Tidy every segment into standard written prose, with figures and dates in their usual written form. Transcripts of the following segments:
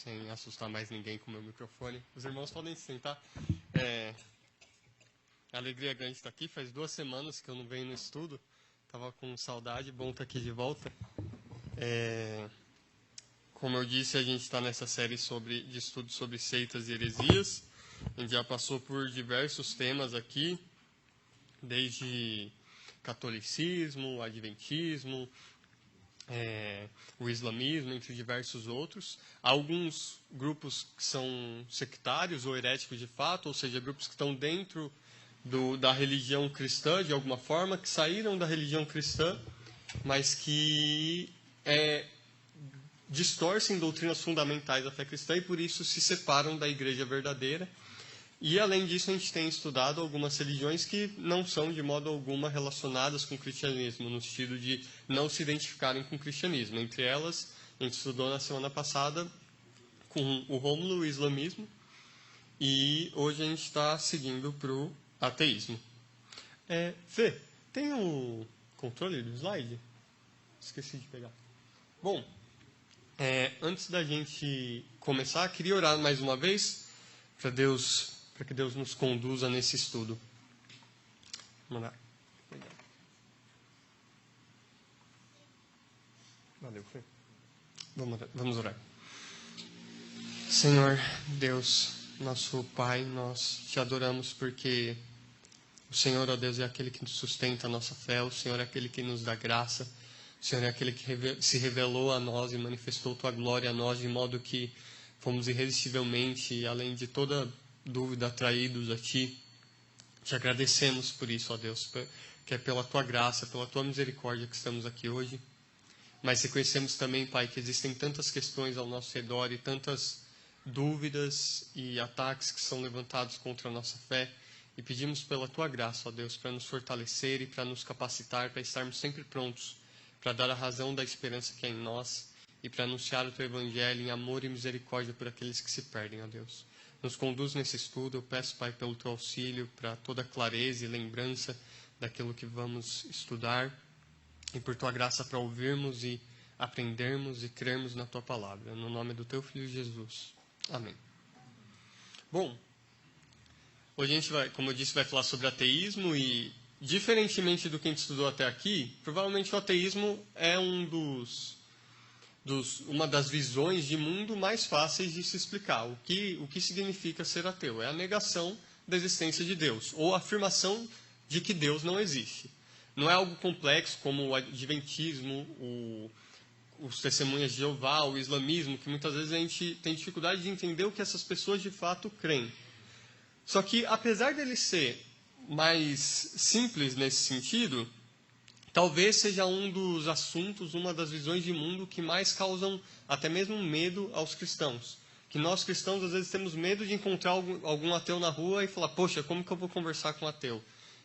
sem assustar mais ninguém com o meu microfone. Os irmãos podem se sentar. A alegria grande estar aqui. Faz 2 semanas que eu não venho no estudo. Estava com saudade, bom estar aqui de volta. Como eu disse, a gente está nessa série de estudo sobre seitas e heresias. A gente já passou por diversos temas aqui, desde catolicismo, adventismo, o islamismo, entre diversos outros. Há alguns grupos que são sectários ou heréticos de fato, ou seja, grupos que estão dentro da religião cristã, de alguma forma, que saíram da religião cristã, mas que distorcem doutrinas fundamentais da fé cristã e, por isso, se separam da igreja verdadeira. E, além disso, a gente tem estudado algumas religiões que não são, de modo alguma, relacionadas com o cristianismo, no sentido de não se identificarem com o cristianismo. Entre elas, a gente estudou na semana passada com o Rômulo, o islamismo, e hoje a gente está seguindo para o ateísmo. Fê, tem o controle do slide? Esqueci de pegar. Bom, antes da gente começar, queria orar mais uma vez para que Deus nos conduza nesse estudo. Vamos lá. Valeu, Fê. Vamos orar. Senhor Deus, nosso Pai, nós te adoramos porque o Senhor, ó Deus, é aquele que nos sustenta a nossa fé, o Senhor é aquele que nos dá graça, o Senhor é aquele que se revelou a nós e manifestou tua glória a nós, de modo que fomos irresistivelmente, além de toda dúvida, atraídos a Ti. Te agradecemos por isso, ó Deus, que é pela Tua graça, pela Tua misericórdia que estamos aqui hoje. Mas reconhecemos também, Pai, que existem tantas questões ao nosso redor e tantas dúvidas e ataques que são levantados contra a nossa fé. E pedimos pela Tua graça, ó Deus, para nos fortalecer e para nos capacitar, para estarmos sempre prontos para dar a razão da esperança que é em nós e para anunciar o Teu Evangelho em amor e misericórdia por aqueles que se perdem, ó Deus. Nos conduz nesse estudo, eu peço, Pai, pelo Teu auxílio, para toda clareza e lembrança daquilo que vamos estudar e por Tua graça para ouvirmos e aprendermos e crermos na Tua Palavra. No nome do Teu Filho Jesus. Amém. Bom, hoje a gente vai, como eu disse, vai falar sobre ateísmo e, diferentemente do que a gente estudou até aqui, provavelmente o ateísmo é uma das visões de mundo mais fáceis de se explicar. O que significa ser ateu? É a negação da existência de Deus, ou a afirmação de que Deus não existe. Não é algo complexo como o adventismo, os testemunhas de Jeová, o islamismo, que muitas vezes a gente tem dificuldade de entender o que essas pessoas de fato creem. Só que, apesar dele ser mais simples nesse sentido, talvez seja um dos assuntos, uma das visões de mundo que mais causam até mesmo medo aos cristãos. Que nós cristãos, às vezes, temos medo de encontrar algum ateu na rua e falar, poxa, como que eu vou conversar com um ateu?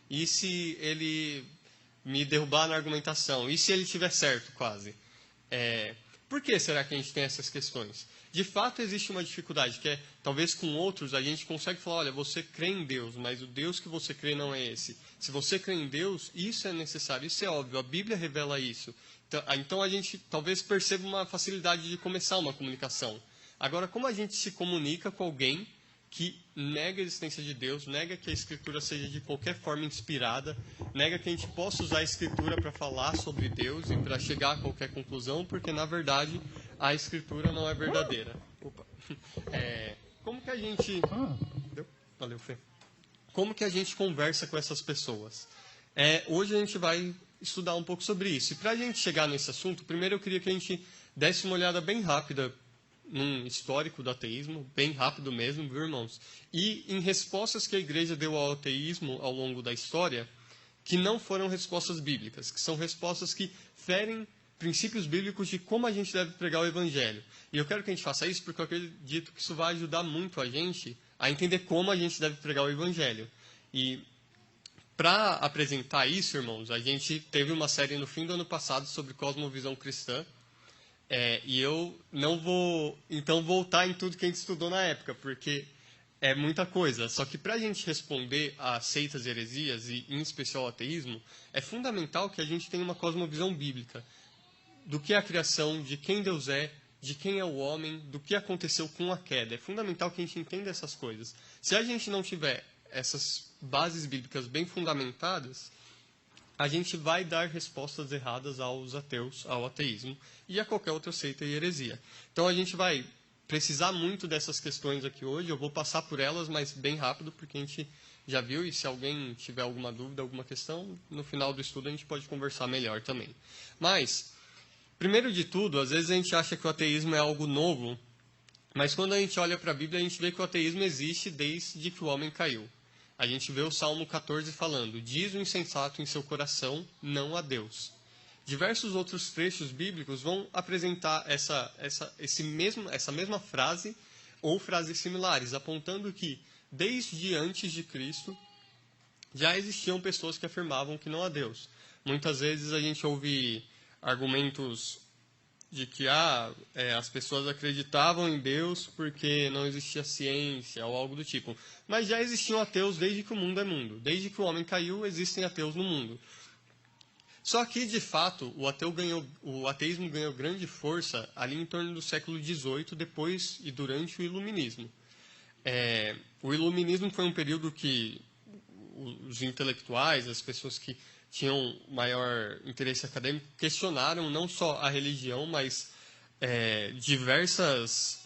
E se ele me derrubar na argumentação? E se ele tiver certo, quase? Por que será que a gente tem essas questões? De fato, existe uma dificuldade, que talvez com outros a gente consegue falar, olha, você crê em Deus, mas o Deus que você crê não é esse. Se você crê em Deus, isso é necessário, isso é óbvio, a Bíblia revela isso. Então a gente talvez perceba uma facilidade de começar uma comunicação. Agora, como a gente se comunica com alguém que nega a existência de Deus, nega que a Escritura seja de qualquer forma inspirada, nega que a gente possa usar a Escritura para falar sobre Deus e para chegar a qualquer conclusão, porque, na verdade, a Escritura não é verdadeira. Como que a gente... Valeu, Fê. Como que a gente conversa com essas pessoas? Hoje a gente vai estudar um pouco sobre isso. E para a gente chegar nesse assunto, primeiro eu queria que a gente desse uma olhada bem rápida num histórico do ateísmo, bem rápido mesmo, viu, irmãos? E em respostas que a igreja deu ao ateísmo ao longo da história, que não foram respostas bíblicas, que são respostas que ferem princípios bíblicos de como a gente deve pregar o evangelho. E eu quero que a gente faça isso porque eu acredito que isso vai ajudar muito a gente a entender como a gente deve pregar o evangelho. E para apresentar isso, irmãos, a gente teve uma série no fim do ano passado sobre cosmovisão cristã. E eu não vou, então, voltar em tudo que a gente estudou na época, porque é muita coisa. Só que para a gente responder a seitas e heresias, e em especial ao ateísmo, é fundamental que a gente tenha uma cosmovisão bíblica do que é a criação, de quem Deus é, de quem é o homem, do que aconteceu com a queda. É fundamental que a gente entenda essas coisas. Se a gente não tiver essas bases bíblicas bem fundamentadas, a gente vai dar respostas erradas aos ateus, ao ateísmo e a qualquer outra seita e heresia. Então a gente vai precisar muito dessas questões aqui hoje. Eu vou passar por elas, mas bem rápido, porque a gente já viu, e se alguém tiver alguma dúvida, alguma questão, no final do estudo a gente pode conversar melhor também. Mas, primeiro de tudo, às vezes a gente acha que o ateísmo é algo novo, mas quando a gente olha para a Bíblia, a gente vê que o ateísmo existe desde que o homem caiu. A gente vê o Salmo 14 falando: diz o insensato em seu coração, não a Deus. Diversos outros trechos bíblicos vão apresentar essa mesma frase ou frases similares, apontando que, desde antes de Cristo, já existiam pessoas que afirmavam que não há Deus. Muitas vezes a gente ouve argumentos de que as pessoas acreditavam em Deus porque não existia ciência ou algo do tipo. Mas já existiam ateus desde que o mundo é mundo. Desde que o homem caiu, existem ateus no mundo. Só que, de fato, o ateísmo ganhou grande força ali em torno do século XVIII, depois e durante o Iluminismo. O Iluminismo foi um período que os intelectuais, as pessoas que tinham maior interesse acadêmico, questionaram não só a religião, mas diversas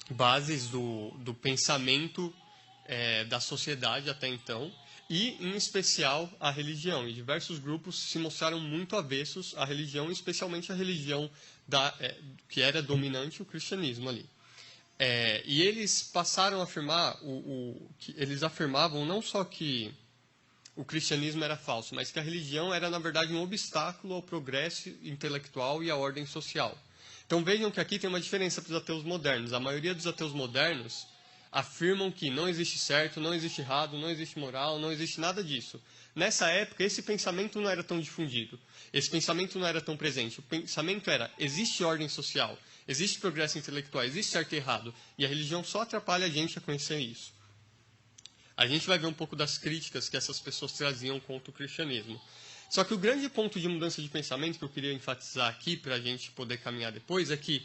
bases do pensamento da sociedade até então, e, em especial, a religião. E diversos grupos se mostraram muito avessos à religião, especialmente a religião que era dominante, o cristianismo ali. E eles passaram a afirmar, que eles afirmavam não só que o cristianismo era falso, mas que a religião era, na verdade, um obstáculo ao progresso intelectual e à ordem social. Então vejam que aqui tem uma diferença para os ateus modernos. A maioria dos ateus modernos afirmam que não existe certo, não existe errado, não existe moral, não existe nada disso. Nessa época, esse pensamento não era tão difundido, esse pensamento não era tão presente. O pensamento era: existe ordem social, existe progresso intelectual, existe certo e errado, e a religião só atrapalha a gente a conhecer isso. A gente vai ver um pouco das críticas que essas pessoas traziam contra o cristianismo. Só que o grande ponto de mudança de pensamento que eu queria enfatizar aqui, para a gente poder caminhar depois, é que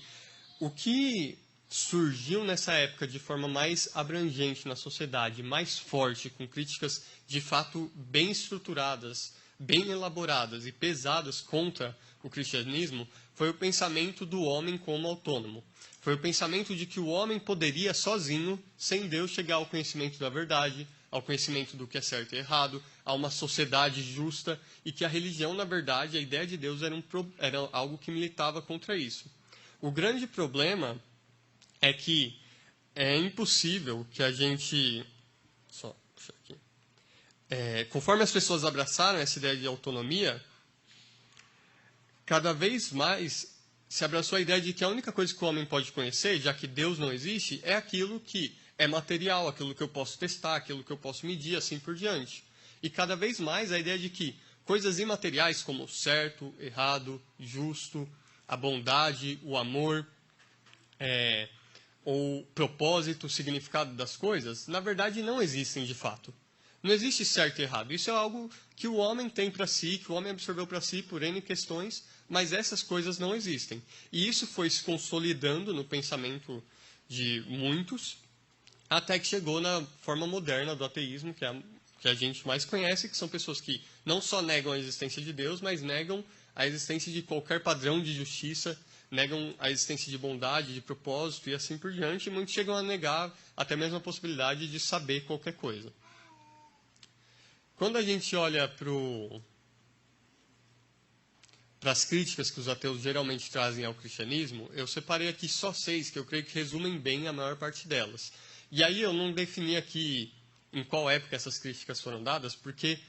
o que surgiu nessa época de forma mais abrangente na sociedade, mais forte, com críticas de fato bem estruturadas, bem elaboradas e pesadas contra o cristianismo, foi o pensamento do homem como autônomo. Foi o pensamento de que o homem poderia sozinho, sem Deus, chegar ao conhecimento da verdade, ao conhecimento do que é certo e errado, a uma sociedade justa, e que a religião, na verdade, a ideia de Deus era algo que militava contra isso. O grande problema é que é impossível que a gente... Só puxar aqui. Conforme as pessoas abraçaram essa ideia de autonomia, cada vez mais se abraçou a ideia de que a única coisa que o homem pode conhecer, já que Deus não existe, é aquilo que é material, aquilo que eu posso testar, aquilo que eu posso medir, assim por diante. E cada vez mais a ideia de que coisas imateriais como certo, errado, justo, a bondade, o amor, ou propósito, significado das coisas, na verdade não existem de fato. Não existe certo e errado. Isso é algo que o homem tem para si, que o homem absorveu para si por N questões, mas essas coisas não existem. E isso foi se consolidando no pensamento de muitos, até que chegou na forma moderna do ateísmo, que a gente mais conhece, que são pessoas que não só negam a existência de Deus, mas negam a existência de qualquer padrão de justiça, negam a existência de bondade, de propósito e assim por diante, e muitos chegam a negar até mesmo a possibilidade de saber qualquer coisa. Quando a gente olha para as críticas que os ateus geralmente trazem ao cristianismo, eu separei aqui só 6, que eu creio que resumem bem a maior parte delas. E aí eu não defini aqui em qual época essas críticas foram dadas, porque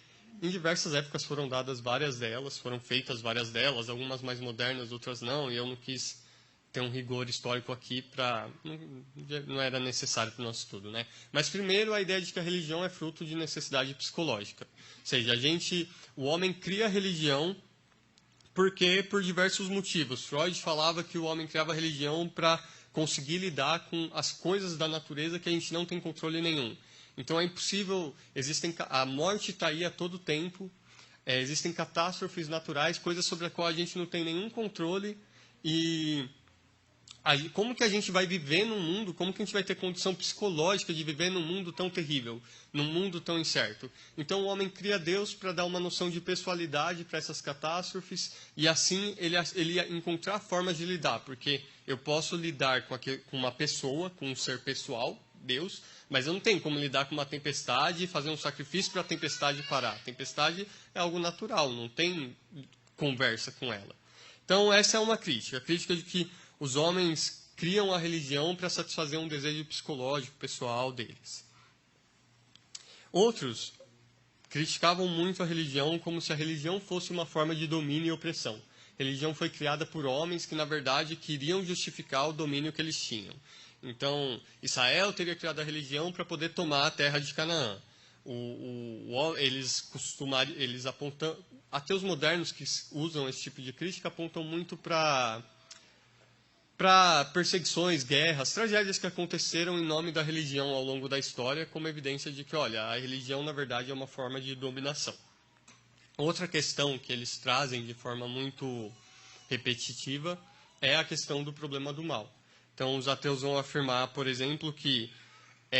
em diversas épocas foram dadas várias delas, foram feitas várias delas, algumas mais modernas, outras não, e eu não quis ter um rigor histórico aqui não era necessário para o nosso estudo, né? Mas primeiro a ideia de que a religião é fruto de necessidade psicológica. Ou seja, o homem cria a religião porque por diversos motivos. Freud falava que o homem criava a religião para conseguir lidar com as coisas da natureza que a gente não tem controle nenhum. Então é impossível, a morte está aí a todo tempo, existem catástrofes naturais, coisas sobre as quais a gente não tem nenhum controle, e como que a gente vai viver num mundo, como que a gente vai ter condição psicológica de viver num mundo tão terrível, num mundo tão incerto? Então o homem cria Deus para dar uma noção de pessoalidade para essas catástrofes e assim ele ia encontrar formas de lidar, porque eu posso lidar com uma pessoa, com um ser pessoal, Deus, mas eu não tenho como lidar com uma tempestade e fazer um sacrifício para a tempestade parar. A tempestade é algo natural, não tem conversa com ela. Então essa é uma crítica, a crítica de que os homens criam a religião para satisfazer um desejo psicológico, pessoal deles. Outros criticavam muito a religião como se a religião fosse uma forma de domínio e opressão. A religião foi criada por homens que, na verdade, queriam justificar o domínio que eles tinham. Então, Israel teria criado a religião para poder tomar a terra de Canaã. Eles apontam, até os modernos que usam esse tipo de crítica apontam muito para perseguições, guerras, tragédias que aconteceram em nome da religião ao longo da história, como evidência de que, olha, a religião, na verdade, é uma forma de dominação. Outra questão que eles trazem de forma muito repetitiva é a questão do problema do mal. Então, os ateus vão afirmar, por exemplo, que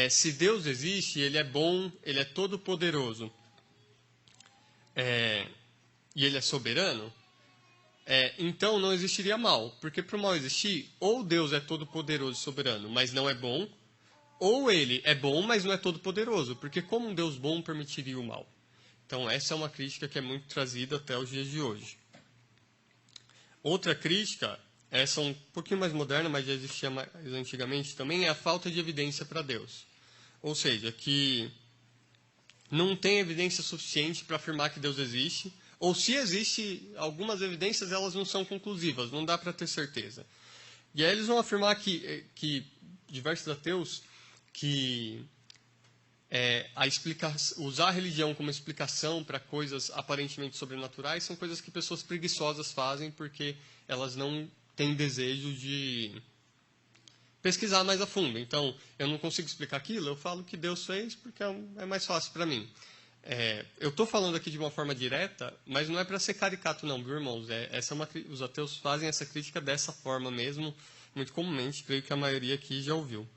se Deus existe, ele é bom, ele é todo-poderoso e ele é soberano, então não existiria mal, porque para o mal existir, ou Deus é todo-poderoso e soberano, mas não é bom, ou ele é bom, mas não é todo-poderoso, porque como um Deus bom permitiria o mal? Então essa é uma crítica que é muito trazida até os dias de hoje. Outra crítica, essa é um pouquinho mais moderna, mas já existia mais antigamente também, é a falta de evidência para Deus. Ou seja, que não tem evidência suficiente para afirmar que Deus existe, ou se existe algumas evidências, elas não são conclusivas, não dá para ter certeza. E aí eles vão afirmar que diversos ateus, que usar a religião como explicação para coisas aparentemente sobrenaturais são coisas que pessoas preguiçosas fazem porque elas não têm desejo de pesquisar mais a fundo. Então, eu não consigo explicar aquilo, eu falo que Deus fez porque é mais fácil para mim. Eu estou falando aqui de uma forma direta, mas não é para ser caricato não, viu, irmãos? Os ateus fazem essa crítica dessa forma mesmo, muito comumente, creio que a maioria aqui já ouviu.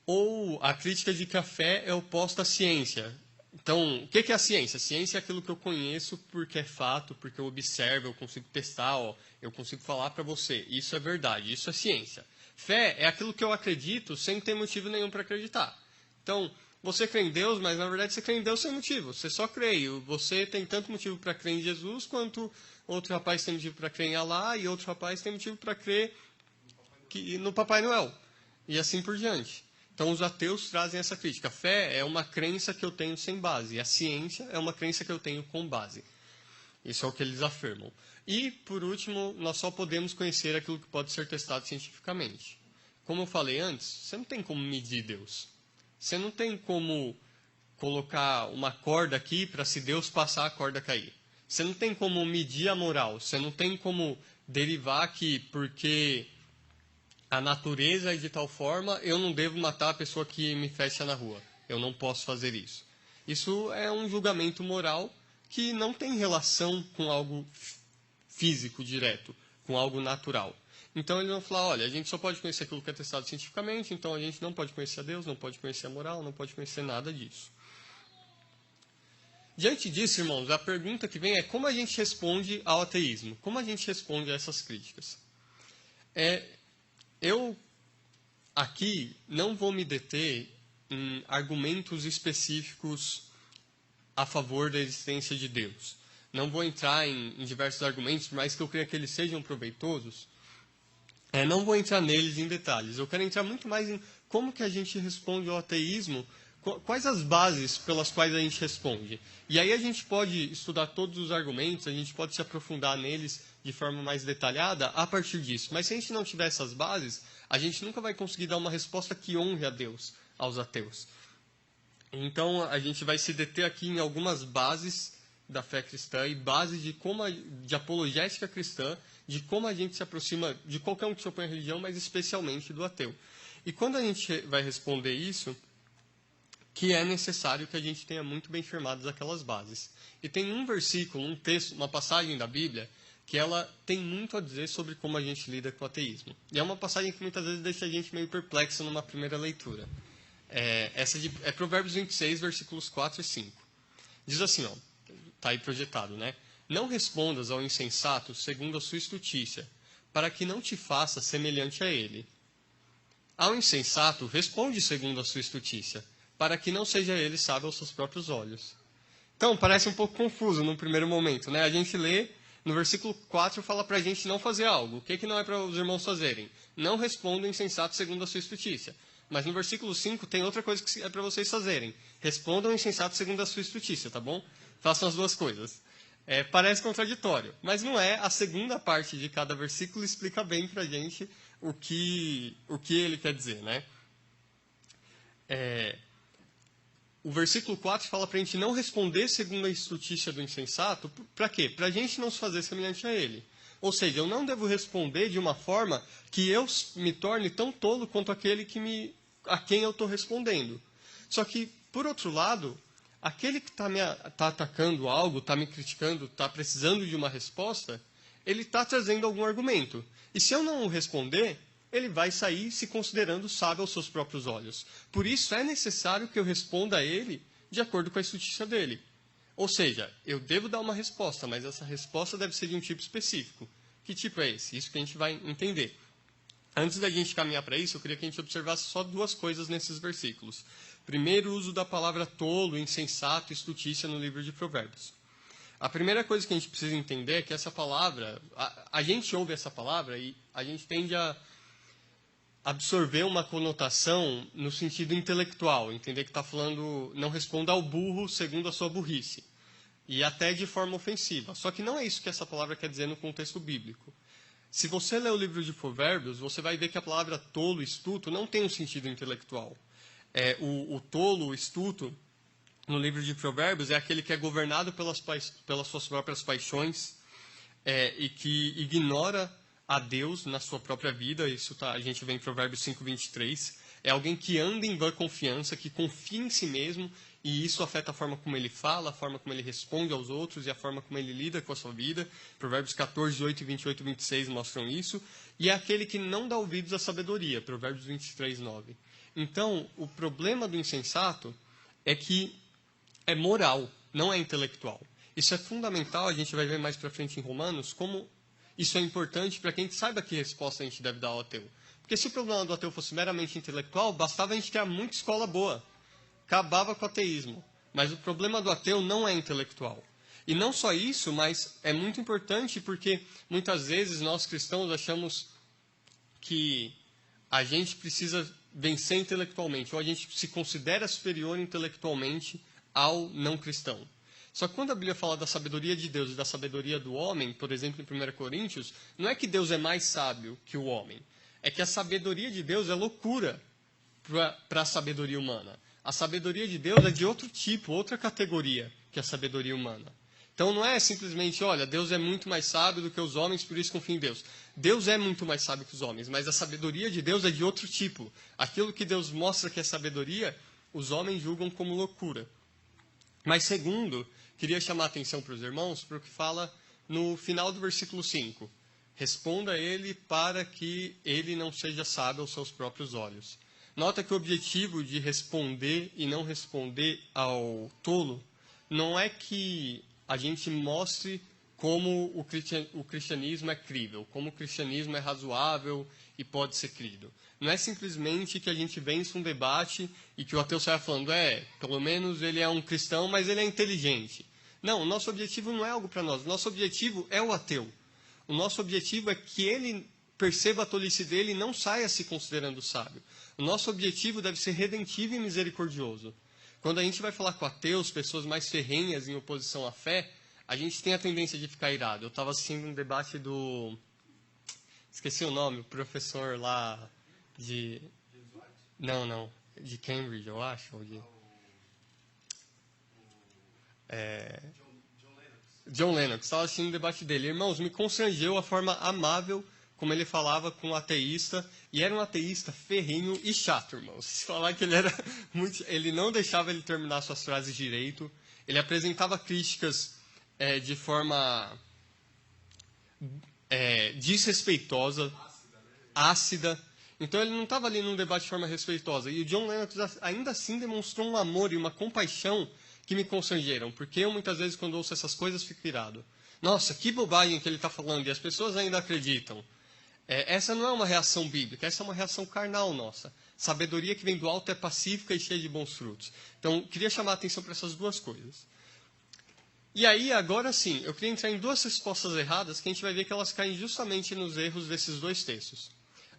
Ou a crítica de que a fé é oposta à ciência. Então, o que é a ciência? A ciência é aquilo que eu conheço porque é fato, porque eu observo, eu consigo testar, eu consigo falar para você. Isso é verdade, isso é ciência. Fé é aquilo que eu acredito sem ter motivo nenhum para acreditar. Então, você crê em Deus, mas na verdade você crê em Deus sem motivo. Você só crê. Você tem tanto motivo para crer em Jesus, quanto outro rapaz tem motivo para crer em Alá, e outro rapaz tem motivo para crer no Papai Noel. E assim por diante. Então os ateus trazem essa crítica. A fé é uma crença que eu tenho sem base. E a ciência é uma crença que eu tenho com base. Isso é o que eles afirmam. E, por último, nós só podemos conhecer aquilo que pode ser testado cientificamente. Como eu falei antes, você não tem como medir Deus. Você não tem como colocar uma corda aqui para, se Deus passar, a corda cair. Você não tem como medir a moral. Você não tem como derivar que, porque a natureza é de tal forma, eu não devo matar a pessoa que me fecha na rua. Eu não posso fazer isso. Isso é um julgamento moral que não tem relação com algo físico direto, com algo natural. Então eles vão falar, olha, a gente só pode conhecer aquilo que é testado cientificamente, então a gente não pode conhecer a Deus, não pode conhecer a moral, não pode conhecer nada disso. Diante disso, irmãos, a pergunta que vem é como a gente responde ao ateísmo? Como a gente responde a essas críticas? Eu aqui não vou me deter em argumentos específicos a favor da existência de Deus. Não vou entrar em diversos argumentos, por mais que eu creia que eles sejam proveitosos. Não vou entrar neles em detalhes. Eu quero entrar muito mais em como que a gente responde ao ateísmo, quais as bases pelas quais a gente responde. E aí a gente pode estudar todos os argumentos, a gente pode se aprofundar neles de forma mais detalhada a partir disso. Mas se a gente não tiver essas bases, a gente nunca vai conseguir dar uma resposta que honre a Deus aos ateus. Então a gente vai se deter aqui em algumas bases da fé cristã e bases de apologética cristã, de como a gente se aproxima de qualquer um que se opõe à religião, mas especialmente do ateu. E quando a gente vai responder isso, que é necessário que a gente tenha muito bem firmadas aquelas bases. E tem um versículo, um texto, uma passagem da Bíblia, que ela tem muito a dizer sobre como a gente lida com o ateísmo. E é uma passagem que muitas vezes deixa a gente meio perplexo numa primeira leitura. É Provérbios 26, versículos 4 e 5. Diz assim, ó, está aí projetado, né? Não respondas ao insensato segundo a sua estutícia, para que não te faça semelhante a ele. Ao insensato, responde segundo a sua estutícia, para que não seja ele sábio aos seus próprios olhos. Então, parece um pouco confuso no primeiro momento, né? A gente lê, no versículo 4 fala para a gente não fazer algo. O que não é para os irmãos fazerem? Não responda o insensato segundo a sua estutícia. Mas no versículo 5 tem outra coisa que é para vocês fazerem. Respondam o insensato segundo a sua estutícia, tá bom? Façam as duas coisas. Parece contraditório, mas não é. A segunda parte de cada versículo explica bem para a gente o que ele quer dizer, né? O versículo 4 fala para a gente não responder segundo a estutícia do insensato. Para quê? Para a gente não se fazer semelhante a ele. Ou seja, eu não devo responder de uma forma que eu me torne tão tolo quanto aquele a quem eu estou respondendo. Só que, por outro lado, aquele que tá atacando algo, está me criticando, está precisando de uma resposta, ele está trazendo algum argumento. E se eu não responder, ele vai sair se considerando sábio aos seus próprios olhos. Por isso é necessário que eu responda a ele de acordo com a estutícia dele. Ou seja, eu devo dar uma resposta, mas essa resposta deve ser de um tipo específico. Que tipo é esse? Isso que a gente vai entender. Antes da gente caminhar para isso, eu queria que a gente observasse só duas coisas nesses versículos. Primeiro, o uso da palavra tolo, insensato e estutícia no livro de Provérbios. A primeira coisa que a gente precisa entender é que essa palavra, a gente ouve essa palavra e a gente tende a absorver uma conotação no sentido intelectual, entender que está falando, não responda ao burro segundo a sua burrice, e até de forma ofensiva. Só que não é isso que essa palavra quer dizer no contexto bíblico. Se você ler o livro de Provérbios, você vai ver que a palavra tolo, estuto, não tem um sentido intelectual. O tolo, o estuto, no livro de Provérbios, é aquele que é governado pelas suas próprias paixões e que ignora a Deus na sua própria vida. Isso a gente vê em Provérbios 5:23. É alguém que anda em vã confiança, que confia em si mesmo, e isso afeta a forma como ele fala, a forma como ele responde aos outros e a forma como ele lida com a sua vida. Provérbios 14:8, 28 e 26 mostram isso. E é aquele que não dá ouvidos à sabedoria. Provérbios 23:9. Então, o problema do insensato é que é moral, não é intelectual. Isso é fundamental, a gente vai ver mais para frente em Romanos, como isso é importante para que a gente saiba que resposta a gente deve dar ao ateu. Porque se o problema do ateu fosse meramente intelectual, bastava a gente ter muita escola boa. Acabava com o ateísmo. Mas o problema do ateu não é intelectual. E não só isso, mas é muito importante porque muitas vezes nós cristãos achamos que a gente precisa vencer intelectualmente, ou a gente se considera superior intelectualmente ao não cristão. Só que quando a Bíblia fala da sabedoria de Deus e da sabedoria do homem, por exemplo, em 1 Coríntios, não é que Deus é mais sábio que o homem. É que a sabedoria de Deus é loucura para a sabedoria humana. A sabedoria de Deus é de outro tipo, outra categoria que a sabedoria humana. Então não é simplesmente, olha, Deus é muito mais sábio do que os homens, por isso confia em Deus. Deus é muito mais sábio que os homens, mas a sabedoria de Deus é de outro tipo. Aquilo que Deus mostra que é sabedoria, os homens julgam como loucura. Mas segundo, queria chamar a atenção para os irmãos para o que fala no final do versículo 5. Responda a ele para que ele não seja sábio aos seus próprios olhos. Nota que o objetivo de responder e não responder ao tolo não é que a gente mostre como o cristianismo é crível, como o cristianismo é razoável e pode ser crido. Não é simplesmente que a gente vence um debate e que o ateu saia falando, pelo menos ele é um cristão, mas ele é inteligente. Não, o nosso objetivo não é algo para nós. O nosso objetivo é o ateu. O nosso objetivo é que ele perceba a tolice dele e não saia se considerando sábio. O nosso objetivo deve ser redentivo e misericordioso. Quando a gente vai falar com ateus, pessoas mais ferrenhas em oposição à fé, a gente tem a tendência de ficar irado. Eu estava assistindo um debate do... Esqueci o nome, o professor lá de... Não, de Cambridge, eu acho. Ou de... John Lennox. Estava assistindo o debate dele. Irmãos, me constrangeu a forma amável como ele falava com o ateísta. E era um ateísta ferrenho e chato, irmãos. Se falar que ele era muito... Ele não deixava ele terminar suas frases direito. Ele apresentava críticas de forma desrespeitosa, ácida. Então ele não estava ali num debate de forma respeitosa. E o John Lennox ainda assim demonstrou um amor e uma compaixão que me constrangeram. Porque eu muitas vezes quando ouço essas coisas fico irado. Nossa, que bobagem que ele está falando e as pessoas ainda acreditam. Essa não é uma reação bíblica, essa é uma reação carnal nossa. Sabedoria que vem do alto é pacífica e cheia de bons frutos. Então, queria chamar a atenção para essas duas coisas. E aí, agora sim, eu queria entrar em duas respostas erradas que a gente vai ver que elas caem justamente nos erros desses dois textos.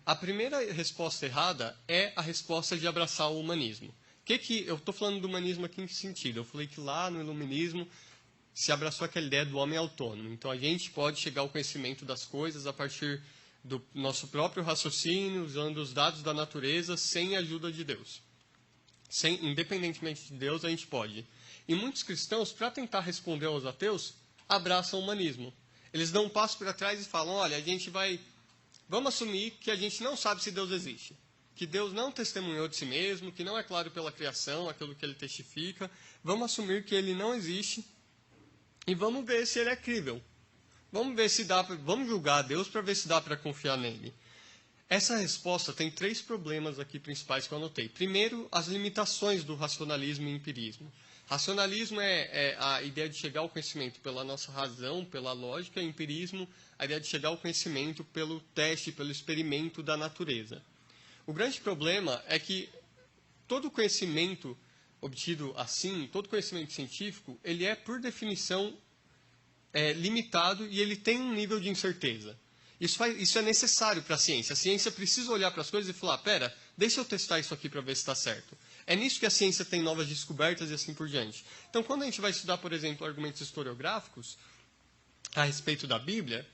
A primeira resposta errada é a resposta de abraçar o humanismo. Eu estou falando do humanismo aqui em que sentido? Eu falei que lá no iluminismo se abraçou aquela ideia do homem autônomo. Então, a gente pode chegar ao conhecimento das coisas a partir do nosso próprio raciocínio, usando os dados da natureza, sem a ajuda de Deus. Independentemente de Deus, a gente pode. E muitos cristãos, para tentar responder aos ateus, abraçam o humanismo. Eles dão um passo para trás e falam, olha, vamos assumir que a gente não sabe se Deus existe. Que Deus não testemunhou de si mesmo, que não é claro pela criação, aquilo que ele testifica. Vamos assumir que ele não existe e vamos ver se ele é crível. Vamos julgar a Deus para ver se dá para confiar nele. Essa resposta tem 3 problemas aqui principais que eu anotei. Primeiro, as limitações do racionalismo e empirismo. Racionalismo é a ideia de chegar ao conhecimento pela nossa razão, pela lógica, e empirismo, a ideia de chegar ao conhecimento pelo teste, pelo experimento da natureza. O grande problema é que todo conhecimento obtido assim, todo conhecimento científico, ele é, por definição, limitado e ele tem um nível de incerteza. Isso é necessário para a ciência. A ciência precisa olhar para as coisas e falar, deixa eu testar isso aqui para ver se está certo. É nisso que a ciência tem novas descobertas e assim por diante. Então, quando a gente vai estudar, por exemplo, argumentos historiográficos a respeito da Bíblia,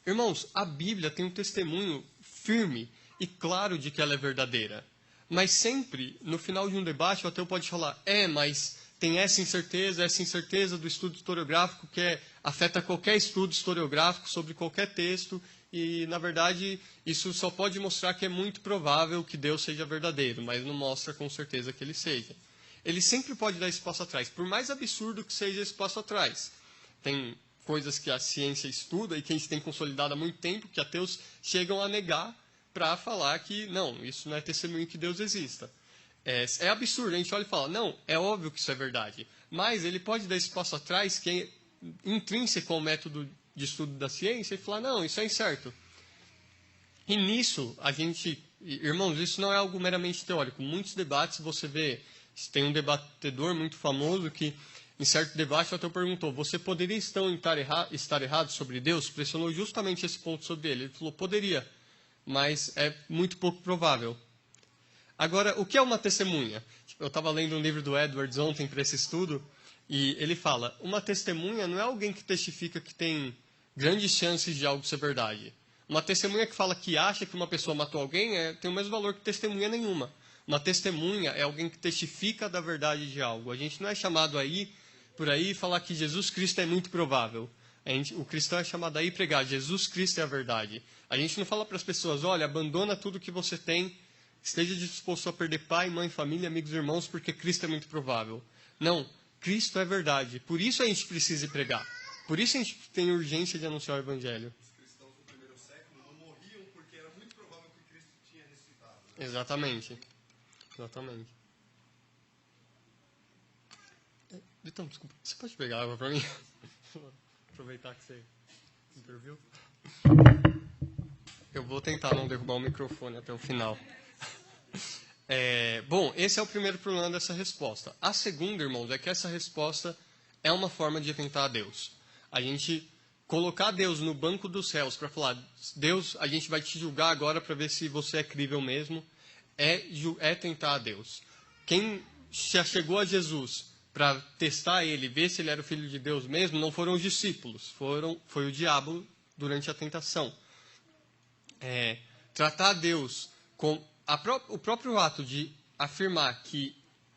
irmãos, a Bíblia tem um testemunho firme e claro de que ela é verdadeira. Mas sempre, no final de um debate, o ateu pode falar, mas tem essa incerteza do estudo historiográfico que afeta qualquer estudo historiográfico sobre qualquer texto e, na verdade, isso só pode mostrar que é muito provável que Deus seja verdadeiro, mas não mostra com certeza que ele seja. Ele sempre pode dar esse passo atrás, por mais absurdo que seja esse passo atrás. Tem coisas que a ciência estuda e que a gente tem consolidado há muito tempo, que ateus chegam a negar para falar que, não, isso não é testemunho que Deus exista. É absurdo, a gente olha e fala, não, é óbvio que isso é verdade. Mas ele pode dar esse passo atrás, que é intrínseco ao método de estudo da ciência, e falar, não, isso é incerto. E nisso, irmãos, isso não é algo meramente teórico. Muitos debates você vê, tem um debatedor muito famoso que, em certo debate, o ateu perguntou, você poderia estar errado sobre Deus? Pressionou justamente esse ponto sobre ele. Ele falou, poderia, mas é muito pouco provável. Agora, o que é uma testemunha? Eu estava lendo um livro do Edwards ontem para esse estudo, e ele fala, uma testemunha não é alguém que testifica que tem grandes chances de algo ser verdade. Uma testemunha que fala que acha que uma pessoa matou alguém tem o mesmo valor que testemunha nenhuma. Uma testemunha é alguém que testifica da verdade de algo. A gente não é chamado por aí falar que Jesus Cristo é muito provável. O cristão é chamado aí pregar, Jesus Cristo é a verdade. A gente não fala para as pessoas, olha, abandona tudo que você tem, esteja disposto a perder pai, mãe, família, amigos e irmãos, porque Cristo é muito provável. Não, Cristo é verdade. Por isso a gente precisa pregar. Por isso a gente tem urgência de anunciar o Evangelho. Os cristãos do primeiro século não morriam porque era muito provável que Cristo tinha ressuscitado. Exatamente. Então, desculpa, você pode pegar água para mim? Aproveitar que você interviu. Eu vou tentar não derrubar o microfone até o final. Bom, esse é o primeiro problema dessa resposta. A segunda, irmãos, é que essa resposta é uma forma de atentar a Deus. A gente colocar Deus no banco dos réus para falar, Deus, a gente vai te julgar agora para ver se você é crível mesmo, é tentar a Deus. Quem já chegou a Jesus para testar ele, ver se ele era o Filho de Deus mesmo, não foram os discípulos, foi o diabo durante a tentação. Tratar Deus com o próprio ato de afirmar que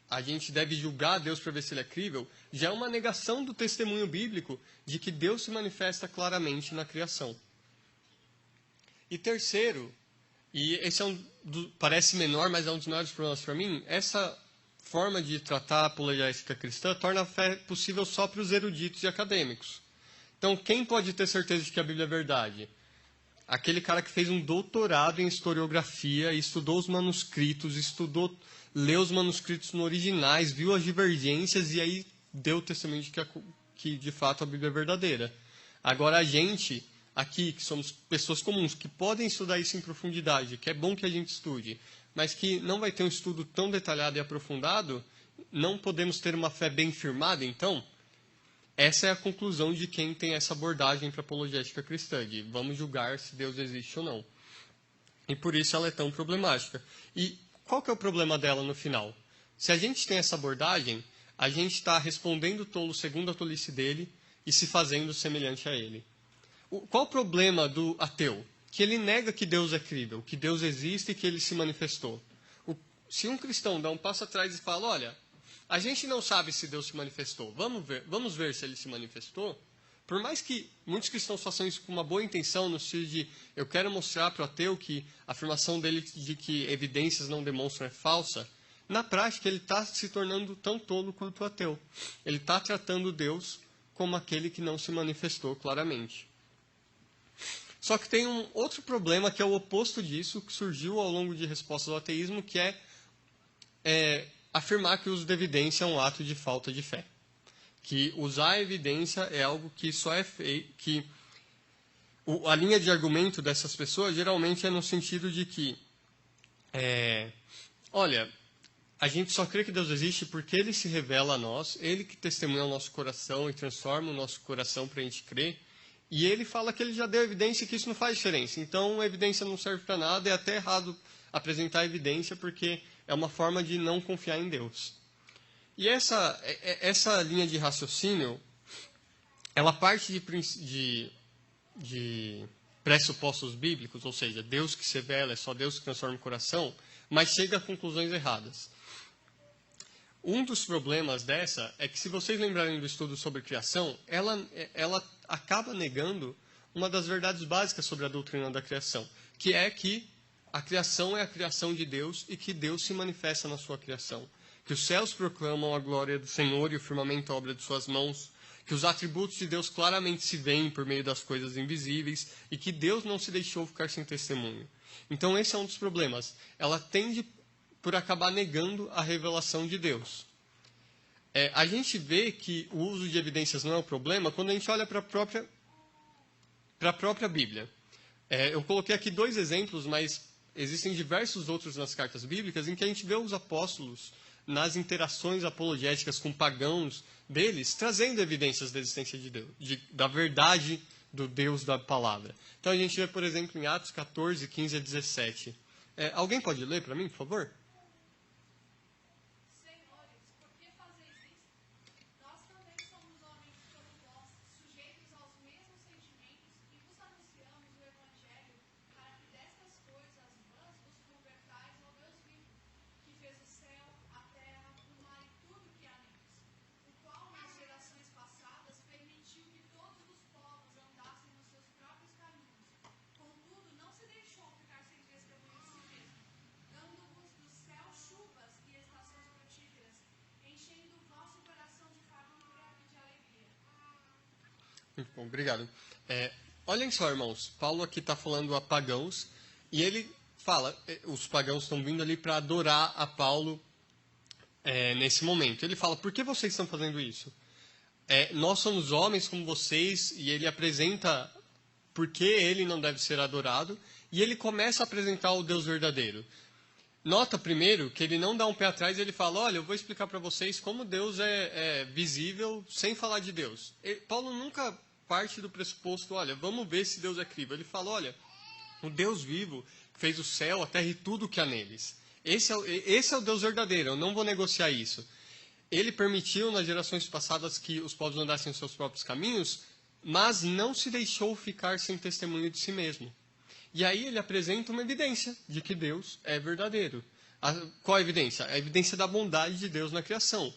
a gente deve julgar Deus para ver se ele é crível, já é uma negação do testemunho bíblico de que Deus se manifesta claramente na criação. E terceiro, e esse parece menor, mas é um dos maiores problemas para mim, essa forma de tratar a apologética cristã torna a fé possível só para os eruditos e acadêmicos. Então, quem pode ter certeza de que a Bíblia é verdade? Aquele cara que fez um doutorado em historiografia, estudou os manuscritos, leu os manuscritos no originais, viu as divergências e aí deu testemunho de que de fato a Bíblia é verdadeira. Agora, a gente aqui, que somos pessoas comuns, que podem estudar isso em profundidade, que é bom que a gente estude, mas que não vai ter um estudo tão detalhado e aprofundado, não podemos ter uma fé bem firmada, então? Essa é a conclusão de quem tem essa abordagem para a apologética cristã, de vamos julgar se Deus existe ou não. E por isso ela é tão problemática. E qual que é o problema dela no final? Se a gente tem essa abordagem, a gente está respondendo o tolo segundo a tolice dele e se fazendo semelhante a ele. Qual o problema do ateu? Que ele nega que Deus é crível, que Deus existe e que ele se manifestou. Se um cristão dá um passo atrás e fala, olha, a gente não sabe se Deus se manifestou, vamos ver se ele se manifestou, por mais que muitos cristãos façam isso com uma boa intenção, no sentido de eu quero mostrar para o ateu que a afirmação dele de que evidências não demonstram é falsa, na prática ele está se tornando tão tolo quanto o ateu. Ele está tratando Deus como aquele que não se manifestou claramente. Só que tem um outro problema que é o oposto disso, que surgiu ao longo de respostas ao ateísmo, que é afirmar que o uso da evidência é um ato de falta de fé. Que usar a evidência é algo que só é feito, que a linha de argumento dessas pessoas geralmente é no sentido de que, olha, a gente só crê que Deus existe porque Ele se revela a nós, Ele que testemunha o nosso coração e transforma o nosso coração para a gente crer, e Ele fala que Ele já deu evidência e que isso não faz diferença. Então, a evidência não serve para nada, é até errado apresentar evidência porque é uma forma de não confiar em Deus. E essa linha de raciocínio, ela parte de pressupostos bíblicos, ou seja, Deus que se revela, é só Deus que transforma o coração, mas chega a conclusões erradas. Um dos problemas dessa é que, se vocês lembrarem do estudo sobre criação, ela acaba negando uma das verdades básicas sobre a doutrina da criação, que é que a criação é a criação de Deus e que Deus se manifesta na sua criação. Que os céus proclamam a glória do Senhor e o firmamento a obra de suas mãos, que os atributos de Deus claramente se veem por meio das coisas invisíveis e que Deus não se deixou ficar sem testemunho. Então esse é um dos problemas. Ela tende por acabar negando a revelação de Deus. A gente vê que o uso de evidências não é um problema quando a gente olha para a própria Bíblia. Eu coloquei aqui 2 exemplos, mas existem diversos outros nas cartas bíblicas em que a gente vê os apóstolos nas interações apologéticas com pagãos deles, trazendo evidências da existência de Deus, da verdade do Deus da palavra. Então a gente vê, por exemplo, em Atos 14, 15 a 17. Alguém pode ler para mim, por favor? Muito bom, obrigado. Olhem só, irmãos, Paulo aqui está falando a pagãos, e ele fala, os pagãos estão vindo ali para adorar a Paulo nesse momento. Ele fala, por que vocês estão fazendo isso? Nós somos homens como vocês, e ele apresenta por que ele não deve ser adorado, e ele começa a apresentar o Deus verdadeiro. Nota primeiro que ele não dá um pé atrás e ele fala, olha, eu vou explicar para vocês como Deus é visível sem falar de Deus. Paulo nunca parte do pressuposto, olha, vamos ver se Deus é crível. Ele fala, olha, o Deus vivo que fez o céu, a terra e tudo que há neles. Esse é o Deus verdadeiro, eu não vou negociar isso. Ele permitiu nas gerações passadas que os povos andassem os seus próprios caminhos, mas não se deixou ficar sem testemunho de si mesmo. E aí ele apresenta uma evidência de que Deus é verdadeiro. Qual a evidência? A evidência da bondade de Deus na criação.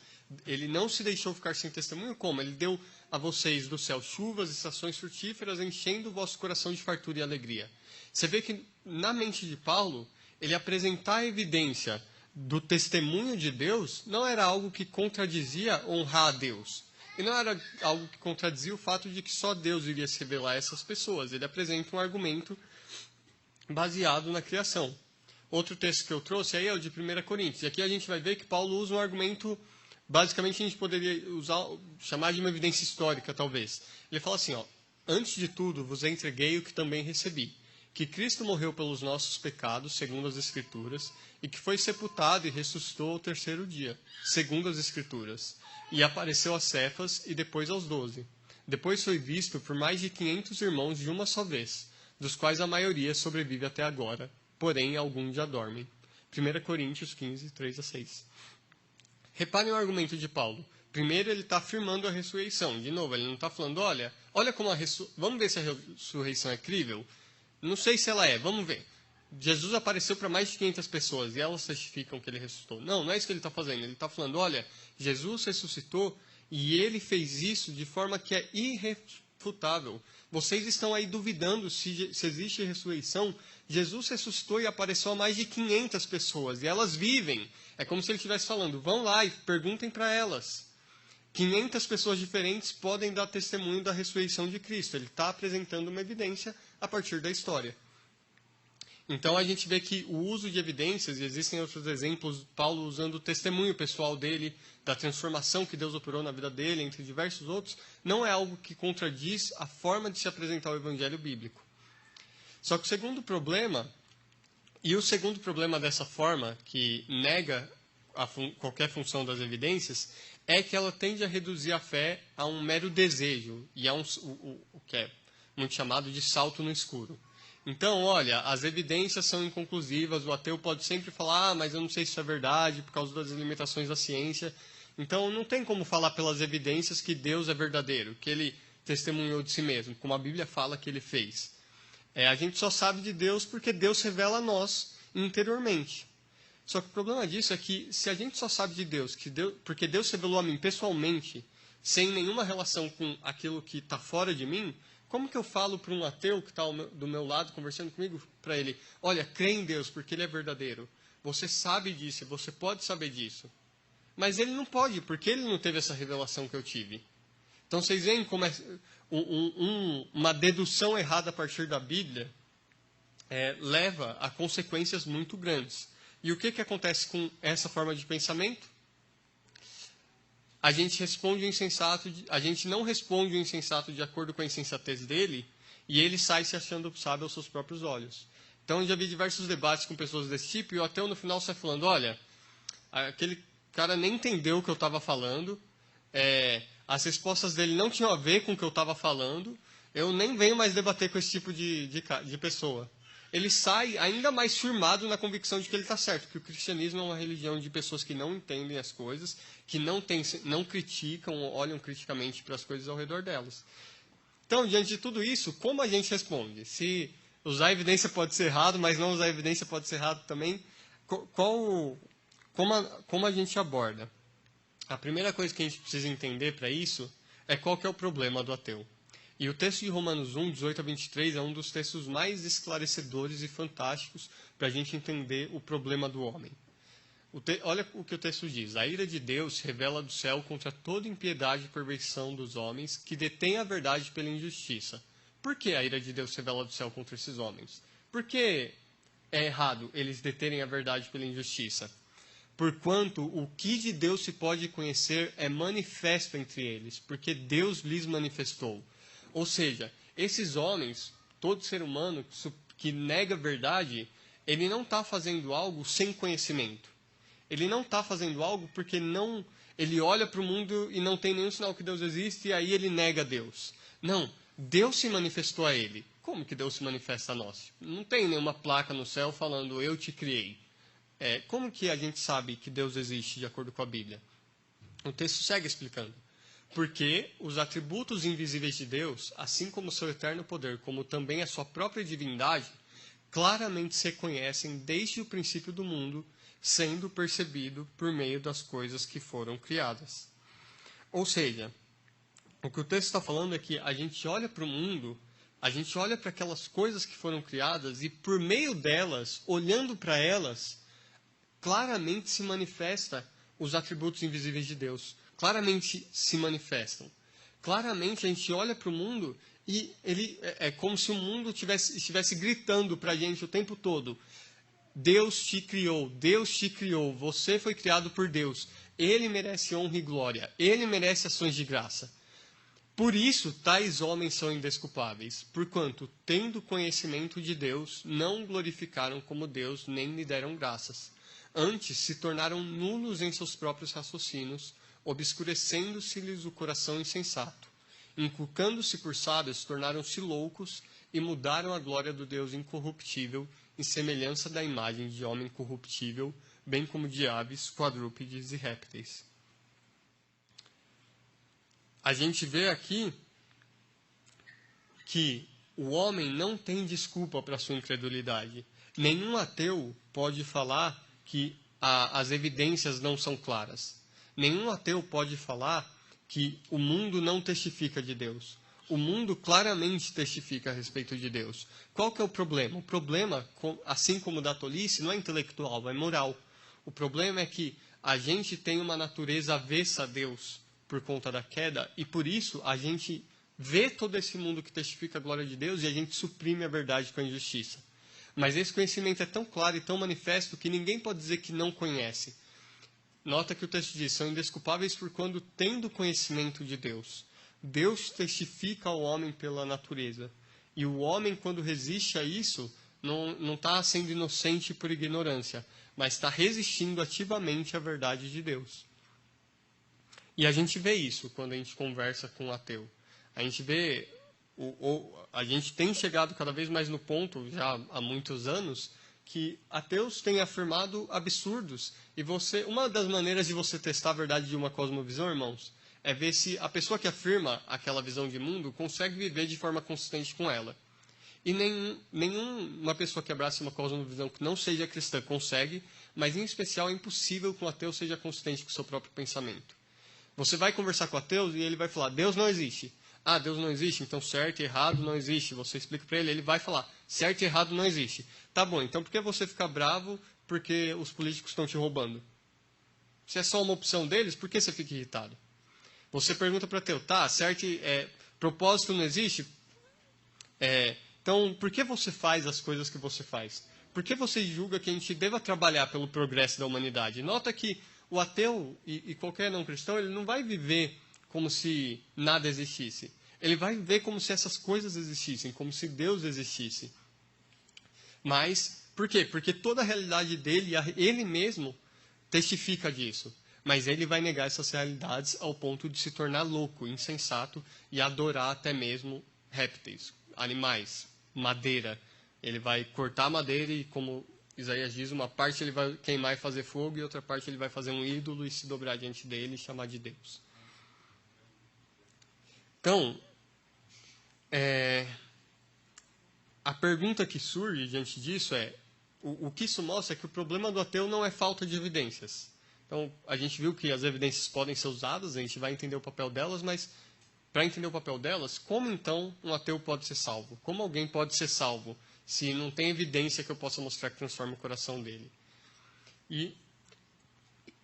Ele não se deixou ficar sem testemunho como? Ele deu a vocês do céu chuvas, estações frutíferas, enchendo o vosso coração de fartura e alegria. Você vê que na mente de Paulo, ele apresentar a evidência do testemunho de Deus não era algo que contradizia honrar a Deus. E não era algo que contradizia o fato de que só Deus iria se revelar a essas pessoas. Ele apresenta um argumento baseado na criação. Outro texto que eu trouxe aí é o de 1 Coríntios. E aqui a gente vai ver que Paulo usa um argumento, basicamente a gente poderia chamar de uma evidência histórica, talvez. Ele fala assim, antes de tudo vos entreguei o que também recebi, que Cristo morreu pelos nossos pecados, segundo as Escrituras, e que foi sepultado e ressuscitou ao terceiro dia, segundo as Escrituras, e apareceu a Cefas e depois aos 12. Depois foi visto por mais de 500 irmãos de uma só vez, dos quais a maioria sobrevive até agora, porém alguns já dormem. 1 Coríntios 15, 3-6. Reparem o argumento de Paulo. Primeiro ele está afirmando a ressurreição. De novo, ele não está falando, olha como vamos ver se a ressurreição é crível? Não sei se ela é, vamos ver. Jesus apareceu para mais de 500 pessoas e elas certificam que ele ressuscitou. Não é isso que ele está fazendo. Ele está falando, olha, Jesus ressuscitou e ele fez isso de forma que é irrefutável. Vocês estão aí duvidando se existe ressurreição. Jesus ressuscitou e apareceu a mais de 500 pessoas e elas vivem. É como se ele estivesse falando, vão lá e perguntem para elas. 500 pessoas diferentes podem dar testemunho da ressurreição de Cristo. Ele está apresentando uma evidência a partir da história. Então a gente vê que o uso de evidências, e existem outros exemplos, Paulo usando o testemunho pessoal dele, da transformação que Deus operou na vida dele, entre diversos outros, não é algo que contradiz a forma de se apresentar o evangelho bíblico. Só que o segundo problema dessa forma, que nega qualquer função das evidências, é que ela tende a reduzir a fé a um mero desejo, e a o que é muito chamado de salto no escuro. Então, olha, as evidências são inconclusivas, o ateu pode sempre falar, mas eu não sei se isso é verdade, por causa das limitações da ciência. Então, não tem como falar pelas evidências que Deus é verdadeiro, que ele testemunhou de si mesmo, como a Bíblia fala que ele fez. A gente só sabe de Deus porque Deus revela a nós interiormente. Só que o problema disso é que, se a gente só sabe de Deus, porque Deus revelou a mim pessoalmente, sem nenhuma relação com aquilo que está fora de mim, como que eu falo para um ateu que está do meu lado, conversando comigo, para ele, olha, crê em Deus, porque ele é verdadeiro. Você sabe disso, você pode saber disso. Mas ele não pode, porque ele não teve essa revelação que eu tive. Então, vocês veem como uma dedução errada a partir da Bíblia leva a consequências muito grandes. E o que acontece com essa forma de pensamento? A gente não responde o insensato de acordo com a insensatez dele, e ele sai se achando sábio aos seus próprios olhos. Então, eu já vi diversos debates com pessoas desse tipo, e o ateu no final sai falando, olha, aquele cara nem entendeu o que eu estava falando, as respostas dele não tinham a ver com o que eu estava falando, eu nem venho mais debater com esse tipo de pessoa. Ele sai ainda mais firmado na convicção de que ele está certo, que o cristianismo é uma religião de pessoas que não entendem as coisas, que não criticam, olham criticamente para as coisas ao redor delas. Então, diante de tudo isso, como a gente responde? Se usar evidência pode ser errado, mas não usar evidência pode ser errado também, como a gente aborda? A primeira coisa que a gente precisa entender para isso é qual que é o problema do ateu. E o texto de Romanos 1, 18-23, é um dos textos mais esclarecedores e fantásticos para a gente entender o problema do homem. Olha o que o texto diz. A ira de Deus se revela do céu contra toda impiedade e perversão dos homens que detêm a verdade pela injustiça. Por que a ira de Deus se revela do céu contra esses homens? Por que é errado eles deterem a verdade pela injustiça? Porquanto o que de Deus se pode conhecer é manifesto entre eles, porque Deus lhes manifestou. Ou seja, esses homens, todo ser humano que nega a verdade, ele não está fazendo algo sem conhecimento. Ele não está fazendo algo porque ele olha para o mundo e não tem nenhum sinal que Deus existe e aí ele nega Deus. Não, Deus se manifestou a ele. Como que Deus se manifesta a nós? Não tem nenhuma placa no céu falando, eu te criei. Como que a gente sabe que Deus existe de acordo com a Bíblia? O texto segue explicando. Porque os atributos invisíveis de Deus, assim como o seu eterno poder, como também a sua própria divindade, claramente se reconhecem desde o princípio do mundo, sendo percebido por meio das coisas que foram criadas. Ou seja, o que o texto está falando é que a gente olha para o mundo, a gente olha para aquelas coisas que foram criadas e por meio delas, olhando para elas, claramente se manifesta os atributos invisíveis de Deus. claramente se manifestam. Claramente a gente olha para o mundo e ele é como se o mundo estivesse gritando para a gente o tempo todo: Deus te criou, você foi criado por Deus, Ele merece honra e glória, Ele merece ações de graça. Por isso, tais homens são indesculpáveis, porquanto, tendo conhecimento de Deus, não glorificaram como Deus, nem lhe deram graças. Antes, se tornaram nulos em seus próprios raciocínios, obscurecendo-se-lhes o coração insensato. Inculcando-se por sábios, tornaram-se loucos e mudaram a glória do Deus incorruptível em semelhança da imagem de homem corruptível, bem como de aves, quadrúpedes e répteis. A gente vê aqui que o homem não tem desculpa para sua incredulidade. Nenhum ateu pode falar que as evidências não são claras. Nenhum ateu pode falar que o mundo não testifica de Deus. O mundo claramente testifica a respeito de Deus. Qual que é o problema? O problema, assim como o da tolice, não é intelectual, é moral. O problema é que a gente tem uma natureza avessa a Deus por conta da queda, e por isso a gente vê todo esse mundo que testifica a glória de Deus e a gente suprime a verdade com a injustiça. Mas esse conhecimento é tão claro e tão manifesto que ninguém pode dizer que não conhece. Nota que o texto diz: são indesculpáveis por quando tendo conhecimento de Deus. Deus testifica ao homem pela natureza. E o homem, quando resiste a isso, não está sendo inocente por ignorância, mas está resistindo ativamente à verdade de Deus. E a gente vê isso quando a gente conversa com um ateu. A gente vê, a gente tem chegado cada vez mais no ponto, já há muitos anos, que ateus têm afirmado absurdos. E uma das maneiras de você testar a verdade de uma cosmovisão, irmãos, é ver se a pessoa que afirma aquela visão de mundo consegue viver de forma consistente com ela. E nenhuma pessoa que abrace uma cosmovisão que não seja cristã consegue, mas em especial é impossível que um ateu seja consistente com o seu próprio pensamento. Você vai conversar com ateus e ele vai falar: Deus não existe. Ah, Deus não existe, então certo e errado não existe. Você explica para ele vai falar: certo e errado não existe. Tá bom, então por que você fica bravo porque os políticos estão te roubando? Se é só uma opção deles, por que você fica irritado? Você pergunta para o ateu: tá, certo, propósito não existe? Então, por que você faz as coisas que você faz? Por que você julga que a gente deva trabalhar pelo progresso da humanidade? Nota que o ateu e qualquer não cristão, ele não vai viver como se nada existisse. Ele vai viver como se essas coisas existissem, como se Deus existisse. Mas, por quê? Porque toda a realidade dele, ele mesmo, testifica disso. Mas ele vai negar essas realidades ao ponto de se tornar louco, insensato e adorar até mesmo répteis, animais, madeira. Ele vai cortar a madeira e, como Isaías diz, uma parte ele vai queimar e fazer fogo, e outra parte ele vai fazer um ídolo e se dobrar diante dele e chamar de Deus. Então, a pergunta que surge diante disso é: o que isso mostra é que o problema do ateu não é falta de evidências. Então, a gente viu que as evidências podem ser usadas, a gente vai entender o papel delas, mas para entender o papel delas, como então um ateu pode ser salvo? Como alguém pode ser salvo se não tem evidência que eu possa mostrar que transforma o coração dele? E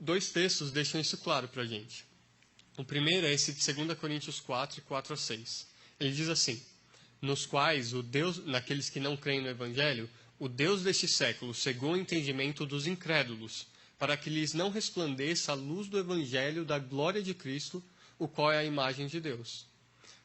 2 textos deixam isso claro para a gente. O primeiro é esse de 2 Coríntios 4, 4-6. Ele diz assim: nos quais o Deus, naqueles que não creem no Evangelho, o Deus deste século cegou o entendimento dos incrédulos, para que lhes não resplandeça a luz do Evangelho da glória de Cristo, o qual é a imagem de Deus.